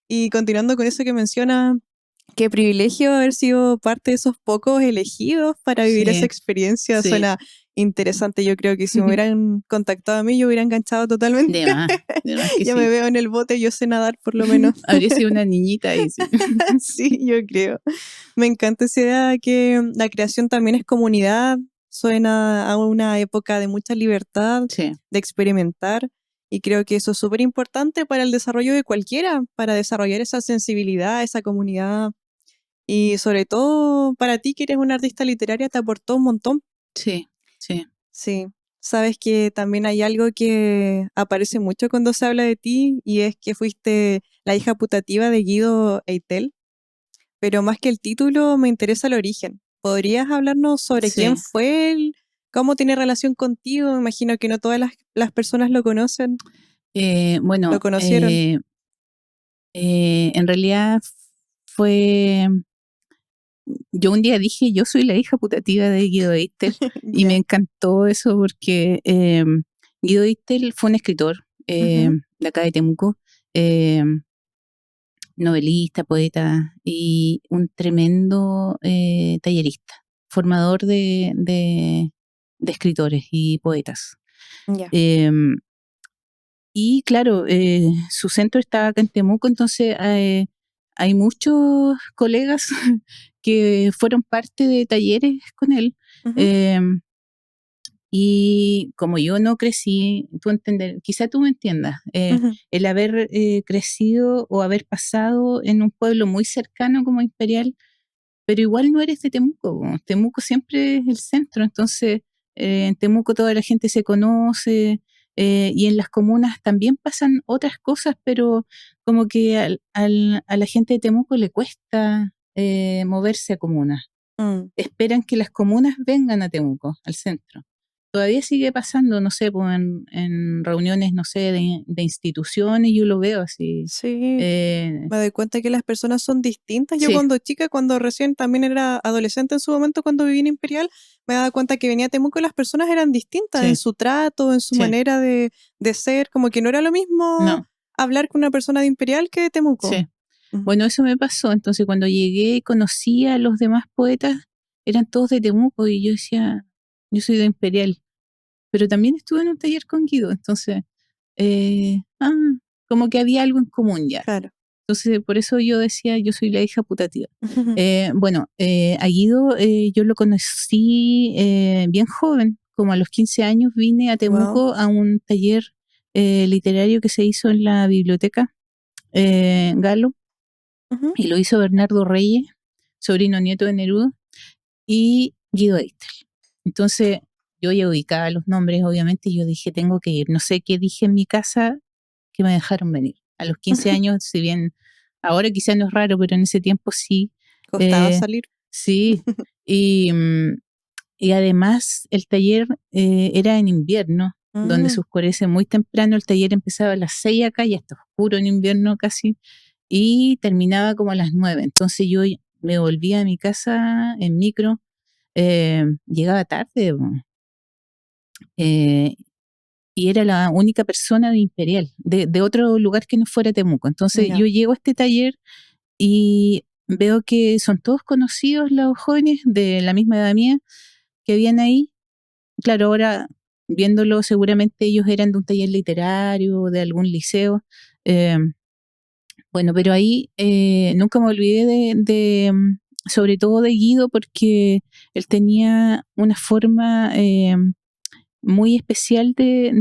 Y continuando con eso que mencionas, qué privilegio haber sido parte de esos pocos elegidos para vivir esa Sí, experiencia. sí. Suena interesante. Yo creo que si me hubieran contactado a mí, yo hubiera enganchado totalmente. De más que Ya me sí. veo en el bote, yo sé nadar por lo menos. Habría sido una niñita ahí, sí. Sí, yo creo. Me encanta esa idea que la creación también es comunidad. Suena a una época de mucha libertad, Sí, de experimentar. Y creo que eso es súper importante para el desarrollo de cualquiera, para desarrollar esa sensibilidad, esa comunidad. Y sobre todo para ti que eres una artista literaria te aportó un montón. sí, sí. Sí, sabes que también hay algo que aparece mucho cuando se habla de ti y es que fuiste la hija putativa de Guido Eitel, pero más que el título me interesa el origen. ¿Podrías hablarnos sobre quién Sí. fue él? ¿Cómo tiene relación contigo? Me imagino que no todas las personas lo conocen, lo Bueno, conocieron. en realidad fue, yo un día dije, yo soy la hija putativa de Guido Eitel y me Ya. encantó eso porque Guido Eitel fue un escritor Ujú. de acá de Temuco, eh, novelista, poeta y un tremendo tallerista, formador de escritores y poetas. Ya. Eh, y claro, su centro está acá en Temuco, entonces hay muchos colegas que fueron parte de talleres con él. Ujú. eh, y como yo no crecí, tú entender, quizá tú me entiendas, Ujú. el haber crecido o haber pasado en un pueblo muy cercano como Imperial, pero igual no eres de Temuco. Temuco siempre es el centro, entonces en Temuco toda la gente se conoce, y en las comunas también pasan otras cosas, pero como que a la gente de Temuco le cuesta moverse a comunas. Esperan que las comunas vengan a Temuco, al centro. Todavía sigue pasando, no sé, pues en reuniones, no sé, de instituciones, yo lo veo así. Sí, Eh, me doy cuenta que las personas son distintas. Yo sí, cuando chica, cuando recién también era adolescente en su momento, cuando viví en Imperial, me daba cuenta que venía a Temuco y las personas eran distintas en sí, su trato, en su sí, manera de ser, como que no era lo mismo no, hablar con una persona de Imperial que de Temuco. sí. Bueno, eso me pasó. Entonces, cuando llegué y conocí a los demás poetas, eran todos de Temuco y yo decía, yo soy de Imperial, pero también estuve en un taller con Guido, entonces, eh, ah, como que había algo en común ya. Claro. Entonces, por eso yo decía, yo soy la hija putativa. Bueno, a Guido yo lo conocí bien joven, como a los 15 años vine a Wow. Temuco a un taller literario que se hizo en la biblioteca Galo, y lo hizo Bernardo Reyes, sobrino nieto de Neruda, y Guido Eitel. Entonces, yo ya ubicaba los nombres, obviamente, y yo dije, tengo que ir. No sé qué dije en mi casa que me dejaron venir. A los 15 años, si bien ahora quizás no es raro, pero en ese tiempo sí. Costaba eh, salir. sí, y, y además el taller era en invierno, donde Mm, se oscurece muy temprano. El taller empezaba a las 6 acá, ya está oscuro en invierno casi, y terminaba como a las 9. Entonces yo me volvía a mi casa en micro, llegaba tarde, eh, y era la única persona de Imperial, de otro lugar que no fuera Temuco. Entonces ya. yo llego a este taller y veo que son todos conocidos los jóvenes de la misma edad mía que habían ahí. Claro, ahora viéndolo, seguramente ellos eran de un taller literario, de algún liceo. eh, bueno, pero ahí nunca me olvidé sobre todo de Guido, porque él tenía una forma muy especial de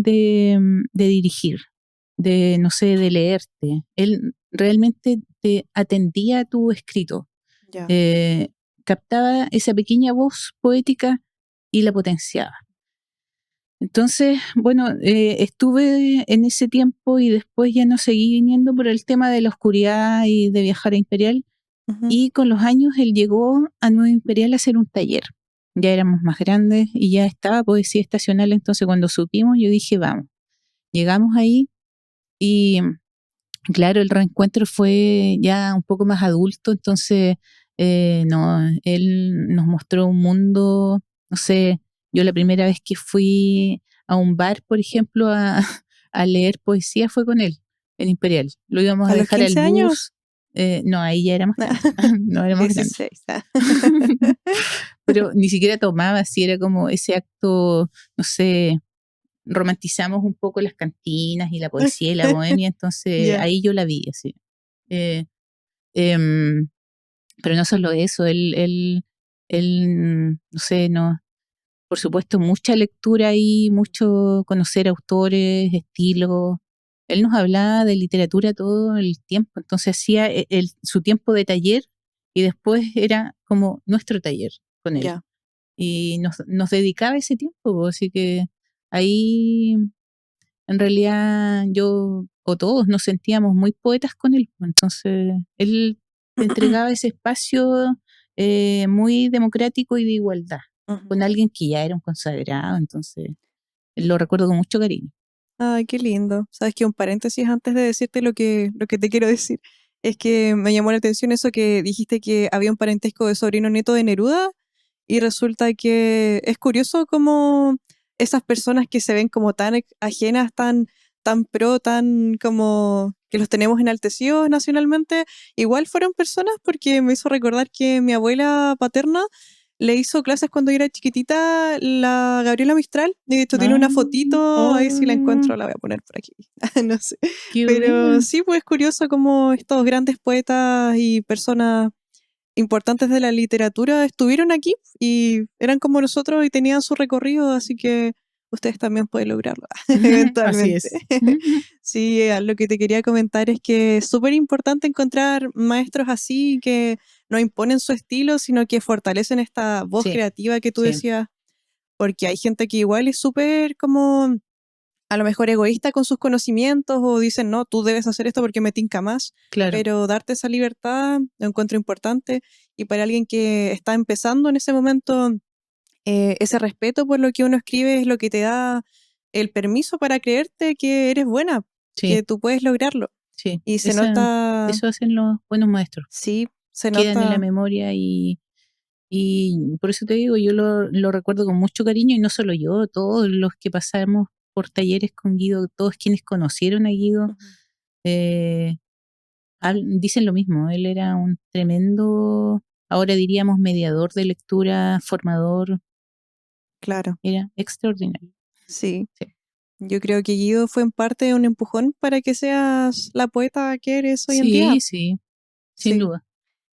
dirigir, de, no sé, de leerte. Él realmente te atendía a tu escrito, Ya. eh, captaba esa pequeña voz poética y la potenciaba. Entonces, bueno, estuve en ese tiempo y después ya no seguí viniendo por el tema de la oscuridad y de viajar a Imperial. Ujú. Y con los años él llegó a Nueva Imperial a hacer un taller. Ya éramos más grandes y ya estaba poesía estacional. Entonces, cuando supimos, yo dije, vamos. Llegamos ahí y, claro, el reencuentro fue ya un poco más adulto. Entonces, no, él nos mostró un mundo, no sé, yo la primera vez que fui a un bar, por ejemplo, a leer poesía fue con él, en Imperial. Lo íbamos a ¿A los dejar al 15 bus. años? No, ahí ya éramos grandes. No éramos grandes. 16. Pero ni siquiera tomaba, así era como ese acto, no sé, romantizamos un poco las cantinas y la poesía y la bohemia, entonces Ya. ahí yo la vi, así. Eh, em, pero no solo eso, no sé, no, por supuesto, mucha lectura ahí, mucho conocer autores, estilos. Él nos hablaba de literatura todo el tiempo, entonces hacía su tiempo de taller y después era como nuestro taller con él. Ya. Y nos dedicaba ese tiempo, así que ahí en realidad yo o todos nos sentíamos muy poetas con él. Entonces él te entregaba ese espacio muy democrático y de igualdad Ujú. con alguien que ya era un consagrado, entonces lo recuerdo con mucho cariño. Ay, qué lindo. Sabes que un paréntesis antes de decirte lo que te quiero decir es que me llamó la atención eso que dijiste que había un parentesco de sobrino nieto de Neruda y resulta que es curioso cómo esas personas que se ven como tan ajenas, tan pro, tan como que los tenemos enaltecidos nacionalmente, igual fueron personas porque me hizo recordar que mi abuela paterna le hizo clases cuando yo era chiquitita la Gabriela Mistral. De hecho, tiene Ah, una fotito, ahí si la oh, encuentro la voy a poner por aquí. No sé. qué Pero bueno. sí, pues curioso cómo estos grandes poetas y personas importantes de la literatura estuvieron aquí y eran como nosotros y tenían su recorrido, así que ustedes también pueden lograrlo Así eventualmente. es. Sí, lo que te quería comentar es que es súper importante encontrar maestros así que no imponen su estilo, sino que fortalecen esta voz Sí, creativa que tú sí, decías, porque hay gente que igual es súper como a lo mejor egoísta con sus conocimientos o dicen, no, tú debes hacer esto porque me tinca más, Claro, pero darte esa libertad lo encuentro importante y para alguien que está empezando en ese momento, ese respeto por lo que uno escribe es lo que te da el permiso para creerte que eres buena, sí, que tú puedes lograrlo. sí. Y se nota, Eso hacen los buenos maestros. sí, se Quedan en la nota, memoria y por eso te digo, yo lo recuerdo con mucho cariño y no solo yo, todos los que pasamos por talleres con Guido, todos quienes conocieron a Guido, ujú, eh, dicen lo mismo, él era un tremendo, ahora diríamos mediador de lectura, formador, claro, era extraordinario. sí. Sí, Yo creo que Guido fue en parte un empujón para que seas la poeta que eres hoy en día. sí, sí, sin Sí. duda.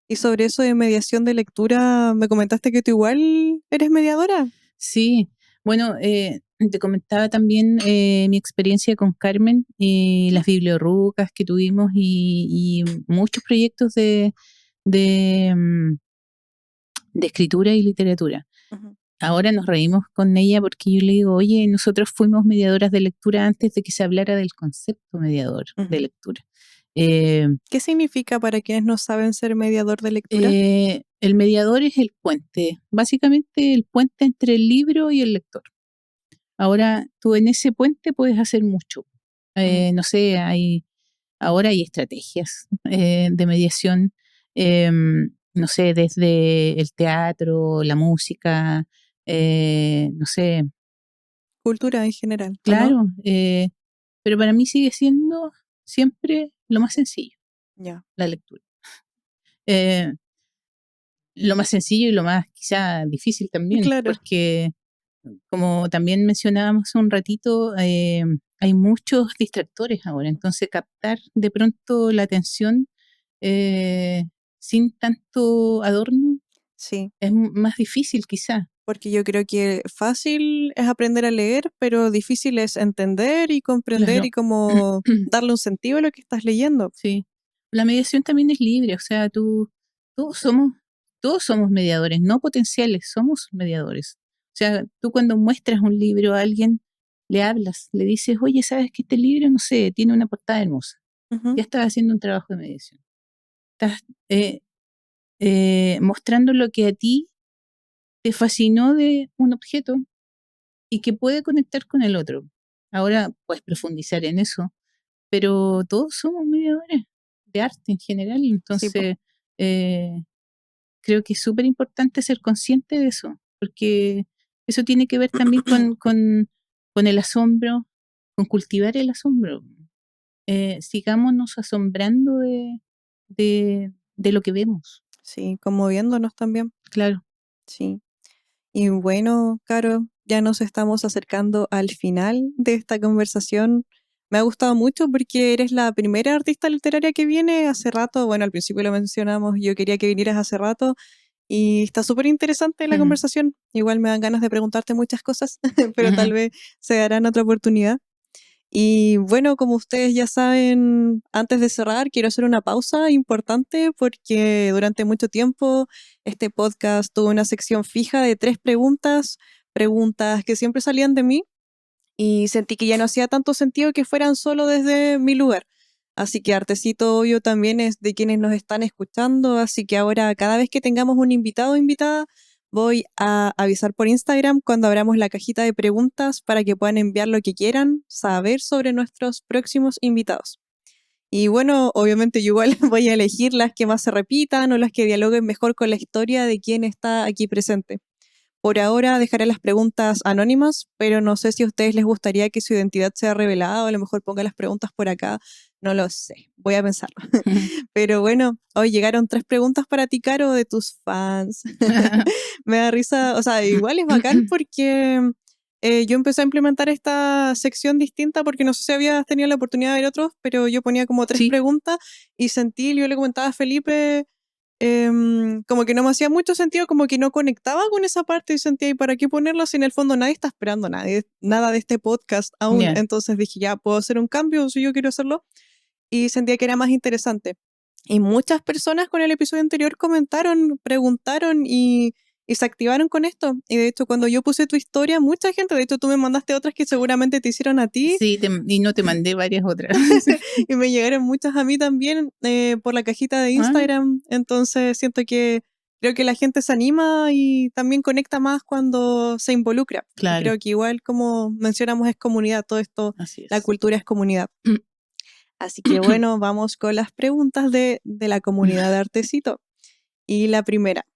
Y sobre eso de mediación de lectura, me comentaste que tú igual eres mediadora. Sí, bueno, te comentaba también mi experiencia con Carmen, Ujú, las bibliorrucas que tuvimos y muchos proyectos de, mm, de escritura y literatura. ujú, Ahora nos reímos con ella porque yo le digo, oye, nosotros fuimos mediadoras de lectura antes de que se hablara del concepto mediador de ujú. lectura. Eh, ¿Qué significa para quienes no saben ser mediador de lectura? el mediador es el puente, básicamente el puente entre el libro y el lector. Ahora tú en ese puente puedes hacer mucho. Ujú. No sé, ahora hay estrategias de mediación, no sé, desde el teatro, la música, no sé, Cultura en general, ¿o no? claro, pero para mí sigue siendo siempre lo más sencillo, Ya. la lectura. Eh, lo más sencillo y lo más quizá difícil también, Claro. porque como también mencionábamos hace un ratito, hay muchos distractores ahora, entonces captar de pronto la atención eh, sin tanto adorno Sí, es más difícil quizá. porque yo creo que fácil es aprender a leer, pero difícil es entender y comprender y Claro, como darle un sentido a lo que estás leyendo. sí. La mediación también es libre, o sea, todos somos, todos somos mediadores, no potenciales, somos mediadores. O sea, tú cuando muestras un libro a alguien, le hablas, le dices, oye, ¿sabes que este libro, no sé, tiene una portada hermosa? Ujú, Ya estás haciendo un trabajo de mediación. Estás eh, mostrando lo que a ti te fascinó de un objeto y que puede conectar con el otro. Ahora puedes profundizar en eso, pero todos somos mediadores de arte en general, sí, po. entonces eh, creo que es súper importante ser consciente de eso, porque eso tiene que ver también con el asombro, con cultivar el asombro. Sigámonos asombrando de lo que vemos, Sí, conmoviéndonos también. claro. Sí. Y bueno, Caro, ya nos estamos acercando al final de esta conversación. Me ha gustado mucho porque eres la primera artista literaria que viene hace rato. Bueno, al principio lo mencionamos, yo quería que vinieras hace rato y está súper interesante la conversación. Igual me dan ganas de preguntarte muchas cosas, pero tal vez se dará en otra oportunidad. Y bueno, como ustedes ya saben, antes de cerrar, quiero hacer una pausa importante porque durante mucho tiempo este podcast tuvo una sección fija de 3 preguntas, preguntas que siempre salían de mí y sentí que ya no hacía tanto sentido que fueran solo desde mi lugar. Así que Artecito Obvio también es de quienes nos están escuchando, así que ahora cada vez que tengamos un invitado o invitada, voy a avisar por Instagram cuando abramos la cajita de preguntas para que puedan enviar lo que quieran saber sobre nuestros próximos invitados. Y bueno, obviamente yo igual voy a elegir las que más se repitan o las que dialoguen mejor con la historia de quien está aquí presente. Por ahora dejaré las preguntas anónimas, pero no sé si a ustedes les gustaría que su identidad sea revelada o a lo mejor ponga las preguntas por acá. No lo sé, voy a pensarlo. Pero bueno, hoy llegaron 3 preguntas para ti, Caro, de tus fans. Me da risa, o sea, igual es bacán porque yo empecé a implementar esta sección distinta porque no sé si habías tenido la oportunidad de ver otros, pero yo ponía como tres Sí, preguntas y sentí, yo le comentaba a Felipe como que no me hacía mucho sentido, como que no conectaba con esa parte y sentía, ¿y para qué ponerlo si en el fondo nadie está esperando nada de este podcast aún? ya. Entonces dije, ya, puedo hacer un cambio si yo quiero hacerlo y sentía que era más interesante. Y muchas personas con el episodio anterior comentaron, preguntaron y se activaron con esto. Y de hecho, cuando yo puse tu historia, mucha gente, de hecho tú me mandaste otras que seguramente te hicieron a ti. Sí, y no te mandé varias otras. Y me llegaron muchas a mí también por la cajita de Instagram. Entonces siento que creo que la gente se anima y también conecta más cuando se involucra. Claro. Y creo que igual, como mencionamos, es comunidad. Todo esto, Así es. la cultura es comunidad. Así que bueno, vamos con las preguntas de la comunidad de Artecito. Y la primera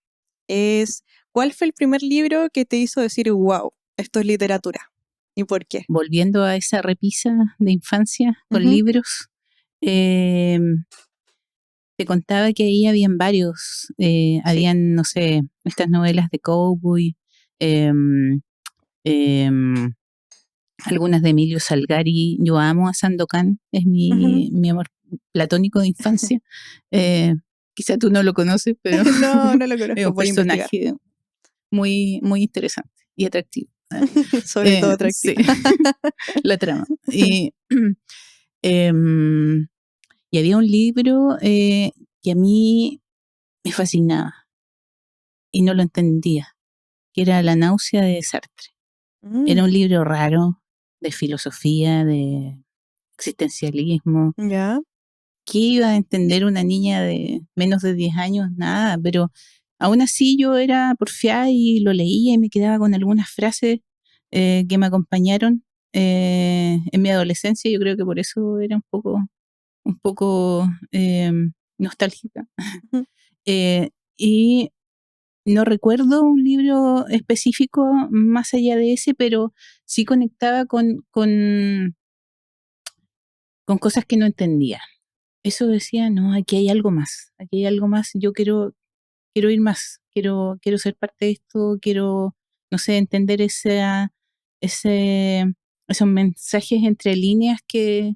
es, ¿cuál fue el primer libro que te hizo decir, wow, esto es literatura? ¿Y por qué? Volviendo a esa repisa de infancia con libros, te contaba que ahí habían varios, habían, no sé, estas novelas de cowboy, algunas de Emilio Salgari. Yo amo a Sandokan, es mi amor platónico de infancia. Quizá tú no lo conoces, pero no lo conozco. es un personaje muy, muy interesante y atractivo. Sobre todo atractivo. Sí. La trama. Y había un libro que a mí me fascinaba y no lo entendía, que era La náusea de Sartre. Era un libro raro de filosofía, de existencialismo. ¿Ya? ¿Qué iba a entender una niña de menos de 10 años? Nada, pero aún así yo era porfiada y lo leía y me quedaba con algunas frases que me acompañaron en mi adolescencia. Yo creo que por eso era un poco nostálgica. Y no recuerdo un libro específico más allá de ese, pero sí conectaba con cosas que no entendía. Eso decía, no, aquí hay algo más, yo quiero ir más, quiero ser parte de esto, quiero, no sé, entender esos mensajes entre líneas que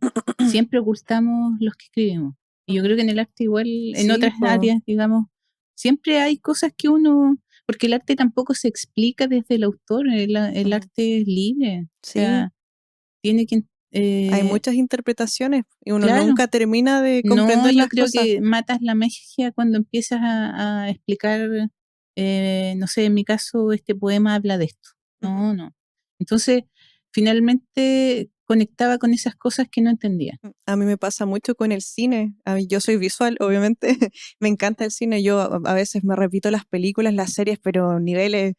siempre ocultamos los que escribimos. Y yo creo que en el arte igual, en otras áreas, digamos, siempre hay cosas que uno, porque el arte tampoco se explica desde el autor, el arte es libre, o sea, tiene que... hay muchas interpretaciones y uno claro, nunca termina de comprender yo las creo cosas. que matas la magia cuando empiezas a explicar, no sé, en mi caso este poema habla de esto. No. Entonces, finalmente conectaba con esas cosas que no entendía. A mí me pasa mucho con el cine. Yo soy visual, obviamente. Me encanta el cine. Yo a veces me repito las películas, las series, pero niveles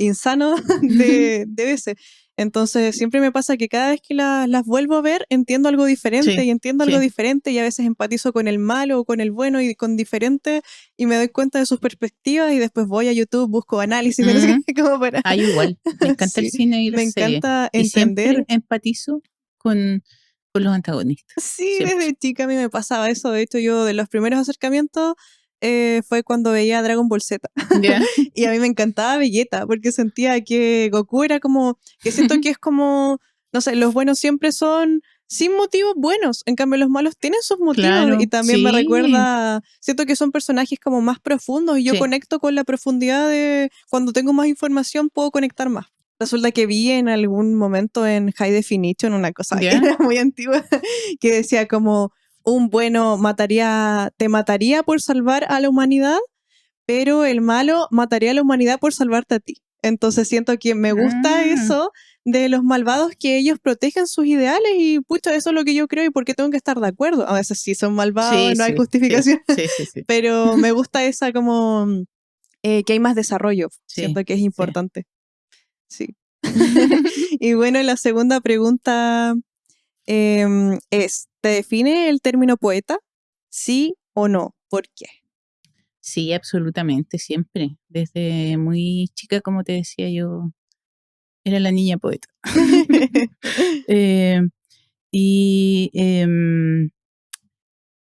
insanos de veces. Entonces, siempre me pasa que cada vez que las vuelvo a ver, entiendo algo diferente y entiendo algo diferente y a veces empatizo con el malo o con el bueno y con diferente y me doy cuenta de sus perspectivas y después voy a YouTube, busco análisis, como para... igual, me encanta el cine y la me serie. encanta Y entender. siempre empatizo con los antagonistas. Sí, siempre. Desde chica a mí me pasaba eso. De hecho, yo de los primeros acercamientos fue cuando veía Dragon Ball Z. Y a mí me encantaba Vegeta, porque sentía que Goku era como, que siento que es como, no sé, los buenos siempre son sin motivos buenos, en cambio los malos tienen sus motivos. Claro, y también me recuerda, siento que son personajes como más profundos y yo conecto con la profundidad de, cuando tengo más información puedo conectar más. Resulta que vi en algún momento en High Definition una cosa que era muy antigua, que decía como un bueno te mataría por salvar a la humanidad, pero el malo mataría a la humanidad por salvarte a ti. Entonces siento que me gusta eso de los malvados, que ellos protegen sus ideales y pucha, eso es lo que yo creo y por qué tengo que estar de acuerdo. A veces sí son malvados, no hay justificación, pero me gusta esa como que hay más desarrollo. Siento que es importante. Sí. Y bueno, la segunda pregunta es, ¿te define el término poeta? ¿Sí o no? ¿Por qué? Sí, absolutamente, siempre. Desde muy chica, como te decía, yo era la niña poeta.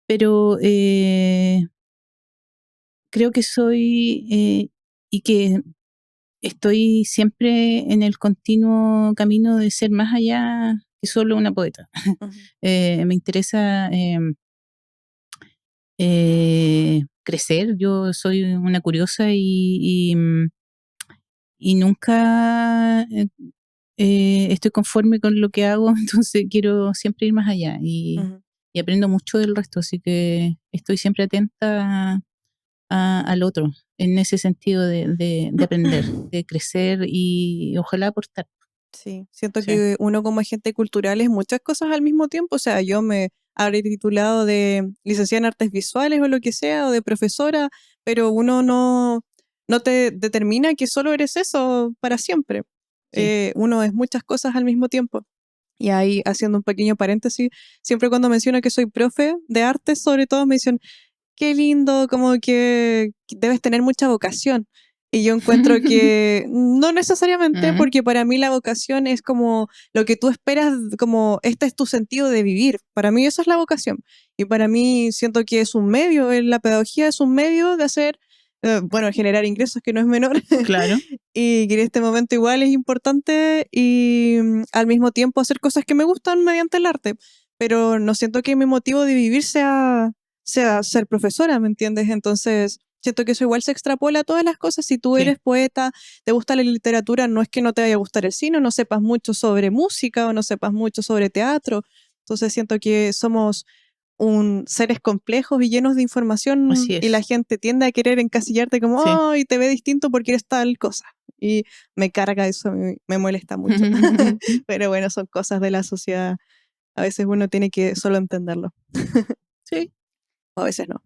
Pero creo que soy y que estoy siempre en el continuo camino de ser más allá que solo una poeta. Me interesa crecer. Yo soy una curiosa y nunca estoy conforme con lo que hago, entonces quiero siempre ir más allá y aprendo mucho del resto, así que estoy siempre atenta al otro, en ese sentido de aprender, de crecer y ojalá aportar. Sí, siento Sí, que uno como agente cultural es muchas cosas al mismo tiempo. O sea, yo me habré titulado de licenciada en artes visuales o lo que sea, o de profesora, pero uno no te determina que solo eres eso para siempre. sí. Uno es muchas cosas al mismo tiempo. Y ahí, haciendo un pequeño paréntesis, siempre cuando menciono que soy profe de artes, sobre todo me dicen, qué lindo, como que debes tener mucha vocación. Y yo encuentro que no necesariamente, Mm, porque para mí la vocación es como lo que tú esperas, como este es tu sentido de vivir. Para mí eso es la vocación. Y para mí siento que es un medio, la pedagogía es un medio de hacer, bueno, generar ingresos, que no es menor, claro, y que en este momento igual es importante y al mismo tiempo hacer cosas que me gustan mediante el arte. Pero no siento que mi motivo de vivir sea ser profesora, ¿me entiendes? Entonces, siento que eso igual se extrapola a todas las cosas. Si tú sí, eres poeta, te gusta la literatura, no es que no te vaya a gustar el cine, no sepas mucho sobre música o no sepas mucho sobre teatro. Entonces, siento que somos seres complejos y llenos de información así y la es. gente tiende a querer encasillarte como, Sí. oh, y te ve distinto porque eres tal cosa. Y me carga eso, me molesta mucho. Pero bueno, son cosas de la sociedad. A veces uno tiene que solo entenderlo. Sí. O a veces no.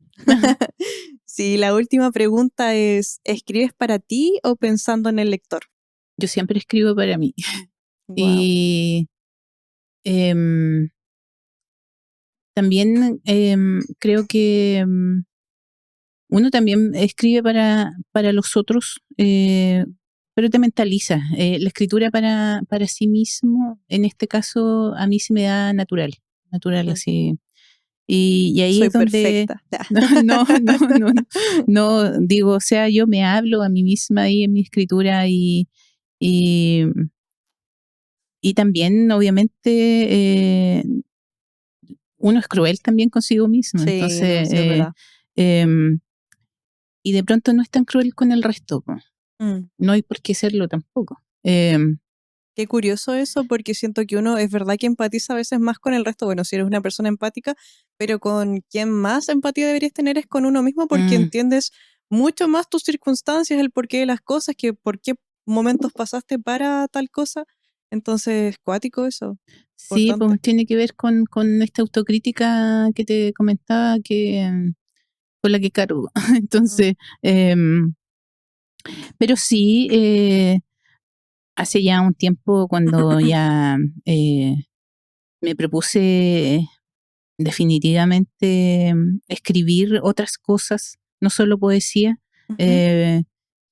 Sí, la última pregunta es, ¿escribes para ti o pensando en el lector? Yo siempre escribo para mí. Wow. Y em, también creo que uno también escribe para los otros, pero te mentaliza. La escritura para sí mismo, en este caso, a mí se me da natural, natural Ujú. así. Y ahí Soy es donde, perfecta. no, no, digo, o sea, yo me hablo a mí misma ahí en mi escritura y, y también, obviamente, uno es cruel también consigo mismo. Sí, no, Entonces, sí, es verdad. em, y de pronto no es tan cruel con el resto, po. Mm. No hay por qué serlo tampoco. Qué curioso eso, porque siento que uno es verdad que empatiza a veces más con el resto. Bueno, si eres una persona empática, pero con quien más empatía deberías tener es con uno mismo, porque Mm, entiendes mucho más tus circunstancias, el porqué de las cosas, que por qué momentos pasaste para tal cosa. Entonces, cuático eso, sí, importante. pues tiene que ver con esta autocrítica que te comentaba con la que cargo. Mm. Entonces, pero sí, hace ya un tiempo cuando ya eh, me propuse definitivamente escribir otras cosas, no solo poesía. Ujú. eh,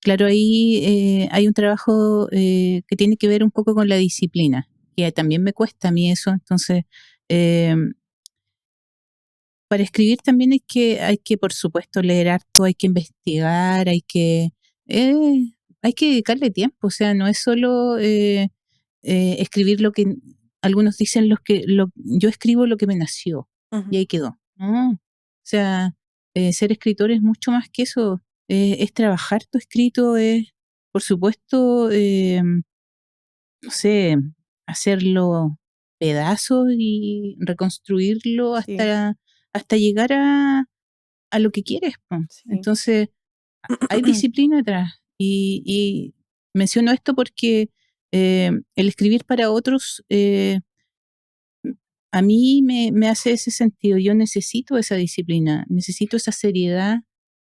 claro, ahí hay un trabajo que tiene que ver un poco con la disciplina, que también me cuesta a mí eso. Entonces, eh, para escribir también hay que, por supuesto, leer harto, hay que investigar, eh, hay que dedicarle tiempo. O sea, no es solo escribir lo que algunos dicen yo escribo lo que me nació y Ujú. ahí quedó. No, o sea, ser escritor es mucho más que eso. Es trabajar tu escrito, es, por supuesto, no sé, hacerlo pedazos y reconstruirlo Sí, hasta llegar a lo que quieres, po. sí. Entonces, hay disciplina atrás. Y menciono esto porque el escribir para otros a mí me hace ese sentido. Yo necesito esa disciplina, necesito esa seriedad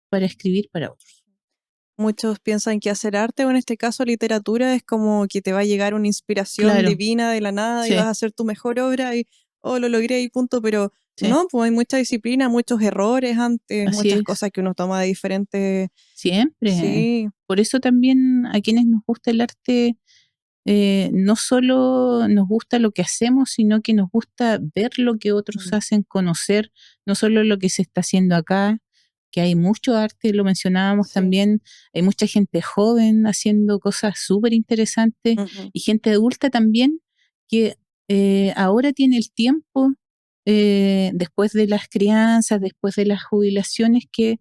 para escribir para otros. Muchos piensan que hacer arte, o en este caso literatura, es como que te va a llegar una inspiración Claro, divina de la nada y vas sí, a hacer tu mejor obra y, oh, lo logré y punto, pero sí, no, pues hay mucha disciplina, muchos errores antes, así muchas es. cosas que uno toma de diferente. Siempre. Sí. Por eso también a quienes nos gusta el arte, no solo nos gusta lo que hacemos, sino que nos gusta ver lo que otros Mm. hacen, conocer no solo lo que se está haciendo acá, que hay mucho arte, lo mencionábamos Sí. también, hay mucha gente joven haciendo cosas súper interesantes Ujú. y gente adulta también que ahora tiene el tiempo, después de las crianzas, después de las jubilaciones, que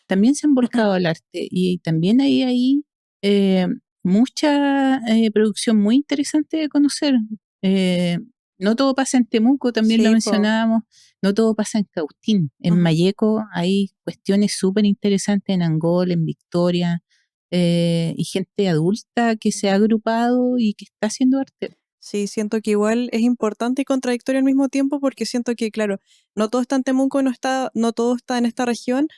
también se han volcado al arte y también hay ahí eh, mucha producción muy interesante de conocer. Eh, no todo pasa en Temuco, también lo Sí, pues. mencionábamos. no todo pasa en Cautín. En Malleco hay cuestiones súper interesantes, en Angol, en Victoria, y gente adulta que se ha agrupado y que está haciendo arte. Sí, siento que igual es importante y contradictorio al mismo tiempo porque siento que, claro, no todo está en Temuco, no todo está en esta región,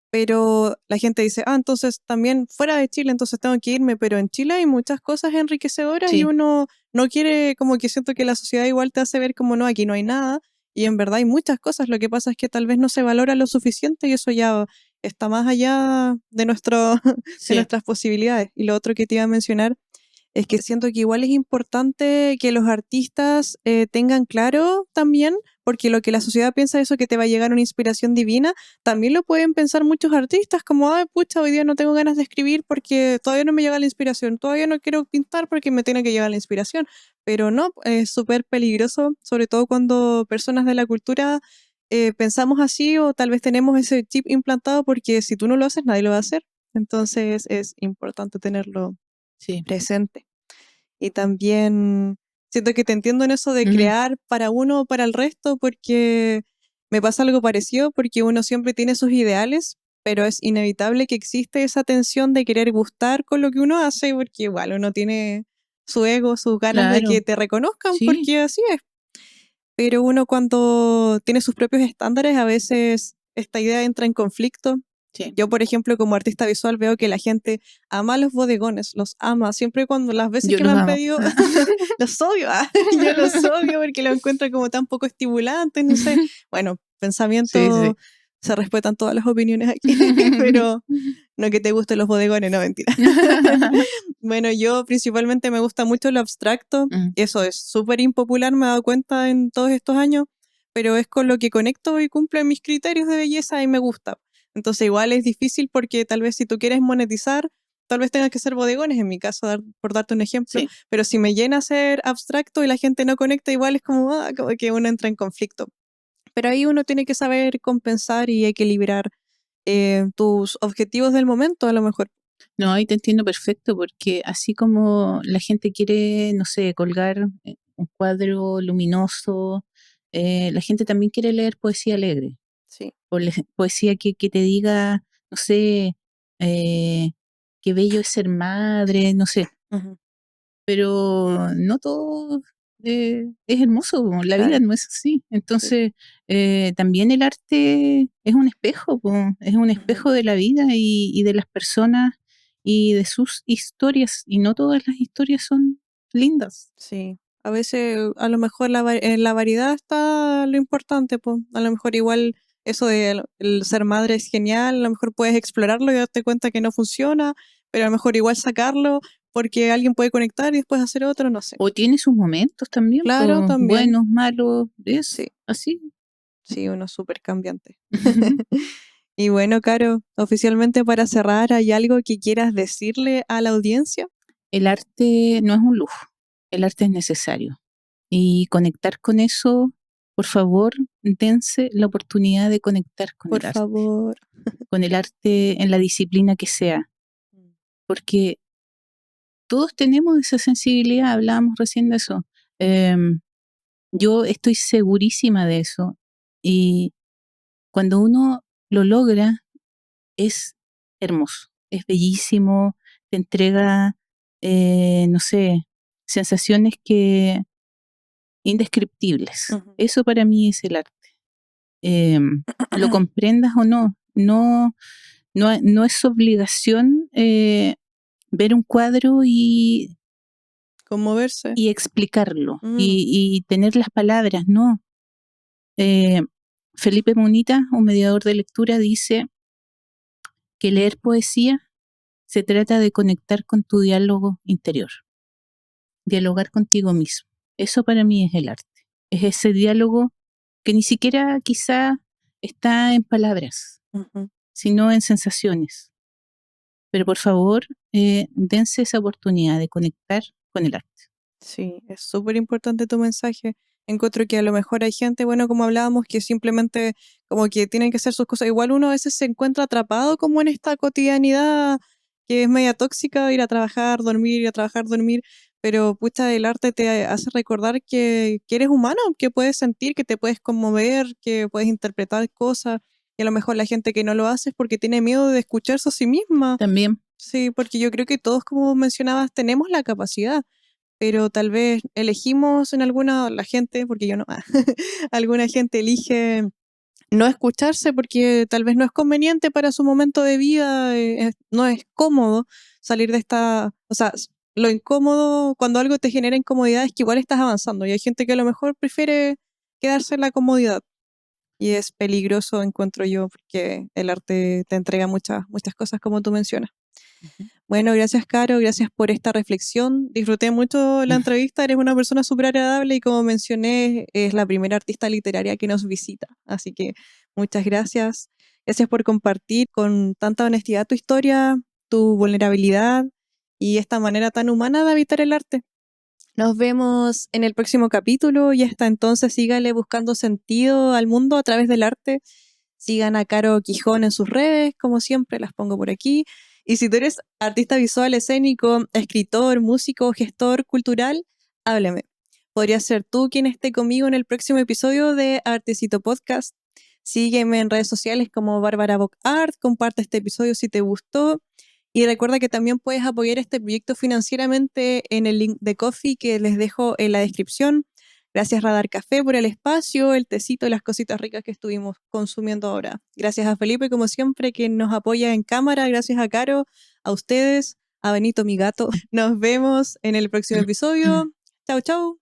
pero la gente dice, entonces también fuera de Chile, entonces tengo que irme, pero en Chile hay muchas cosas enriquecedoras y Sí, uno no quiere, como que siento que la sociedad igual te hace ver como no, aquí no hay nada, y en verdad hay muchas cosas, lo que pasa es que tal vez no se valora lo suficiente y eso ya está más allá de de sí, nuestras posibilidades. Y lo otro que te iba a mencionar es que siento que igual es importante que los artistas tengan claro también, porque lo que la sociedad piensa eso que te va a llegar una inspiración divina, también lo pueden pensar muchos artistas, como, ay, pucha, hoy día no tengo ganas de escribir porque todavía no me llega la inspiración, todavía no quiero pintar porque me tiene que llegar la inspiración, pero no, es súper peligroso, sobre todo cuando personas de la cultura pensamos así o tal vez tenemos ese chip implantado porque si tú no lo haces, nadie lo va a hacer. Entonces es importante tenerlo sí. presente. Y también siento que te entiendo en eso de Ujú. crear para uno o para el resto, porque me pasa algo parecido, porque uno siempre tiene sus ideales, pero es inevitable que existe esa tensión de querer gustar con lo que uno hace, porque igual uno tiene su ego, sus ganas de que Claro, te reconozcan, sí, porque así es. Pero uno cuando tiene sus propios estándares, a veces esta idea entra en conflicto. sí. Yo, por ejemplo, como artista visual, veo que la gente ama los bodegones, los ama. Siempre cuando las veces Yo que me los han amo. pedido, los odio, yo los odio porque los encuentro como tan poco estimulantes, no sé. Bueno, Sí, pensamiento, sí. se respetan todas las opiniones aquí, pero no que te gusten los bodegones, no, mentira. Bueno, yo principalmente me gusta mucho lo abstracto. Mm, Eso es súper impopular, me he dado cuenta en todos estos años, pero es con lo que conecto y cumple mis criterios de belleza y me gusta. Entonces igual es difícil porque tal vez si tú quieres monetizar, tal vez tengas que ser bodegones, en mi caso, por darte un ejemplo, sí. pero si me llena ser abstracto y la gente no conecta, igual es como que uno entra en conflicto. Pero ahí uno tiene que saber compensar y equilibrar tus objetivos del momento, a lo mejor. No, ahí te entiendo perfecto, porque así como la gente quiere, no sé, colgar un cuadro luminoso, la gente también quiere leer poesía alegre, Sí. poesía que te diga, no sé, eh, qué bello es ser madre, no sé, Ujú. pero no todo es hermoso, po, la vida Claro, no es así. sí. Entonces, también el arte es un espejo, po, es un Ujú. espejo de la vida y de las personas y de sus historias, y no todas las historias son lindas. Sí, a veces a lo mejor en la variedad está lo importante, pues. A lo mejor igual eso de el ser madre es genial, a lo mejor puedes explorarlo y darte cuenta que no funciona, pero a lo mejor igual sacarlo porque alguien puede conectar y después hacer otro, no sé. O tiene sus momentos también, Claro, pues, también. buenos, malos, Sí, es así. sí, uno es súper cambiante. Y bueno, Caro, oficialmente para cerrar, ¿hay algo que quieras decirle a la audiencia? El arte no es un lujo, el arte es necesario. Y conectar con eso, por favor, dense la oportunidad de conectar Por favor. con el arte en la disciplina que sea, porque todos tenemos esa sensibilidad, hablábamos recién de eso. Em, yo estoy segurísima de eso, y cuando uno lo logra es hermoso, es bellísimo, te entrega, no sé, sensaciones que indescriptibles. Ujú. Eso para mí es el arte. Lo comprendas o no, no es obligación ver un cuadro Conmoverse. y explicarlo Mm, y tener las palabras, no. Eh, Felipe Munita, un mediador de lectura, dice que leer poesía se trata de conectar con tu diálogo interior, dialogar contigo mismo. Eso para mí es el arte. Es ese diálogo que ni siquiera quizá está en palabras, ujú. sino en sensaciones. Pero por favor, dense esa oportunidad de conectar con el arte. Sí, es súper importante tu mensaje. Encuentro que a lo mejor hay gente, bueno, como hablábamos, que simplemente como que tienen que hacer sus cosas. Igual uno a veces se encuentra atrapado como en esta cotidianidad que es media tóxica, ir a trabajar, dormir, ir a trabajar, dormir. pero pucha, el arte te hace recordar que eres humano, que puedes sentir, que te puedes conmover, que puedes interpretar cosas, y a lo mejor la gente que no lo hace es porque tiene miedo de escucharse a sí misma. También. Sí, porque yo creo que todos, como mencionabas, tenemos la capacidad, pero tal vez elegimos en la gente, porque yo no, alguna gente elige no escucharse porque tal vez no es conveniente para su momento de vida, no es cómodo salir de o sea, lo incómodo, cuando algo te genera incomodidad es que igual estás avanzando y hay gente que a lo mejor prefiere quedarse en la comodidad y es peligroso, encuentro yo, porque el arte te entrega muchas cosas como tú mencionas. Ujú. Bueno, gracias Caro, gracias por esta reflexión. Disfruté mucho la entrevista, eres una persona súper agradable y como mencioné, es la primera artista literaria que nos visita. Así que muchas gracias. Gracias por compartir con tanta honestidad tu historia, tu vulnerabilidad y esta manera tan humana de habitar el arte. Nos vemos en el próximo capítulo y hasta entonces sígale buscando sentido al mundo a través del arte. Sigan a Caro Quijón en sus redes, como siempre, las pongo por aquí. Y si tú eres artista visual, escénico, escritor, músico, gestor cultural, háblame. Podría ser tú quien esté conmigo en el próximo episodio de Artecito Podcast. Sígueme en redes sociales como Bárbara Bock Art, comparte este episodio si te gustó. Y recuerda que también puedes apoyar este proyecto financieramente en el link de Ko-fi que les dejo en la descripción. Gracias Radar Café por el espacio, el tecito y las cositas ricas que estuvimos consumiendo ahora. Gracias a Felipe, como siempre, que nos apoya en cámara. Gracias a Caro, a ustedes, a Benito, mi gato. Nos vemos en el próximo episodio. Chau, chau.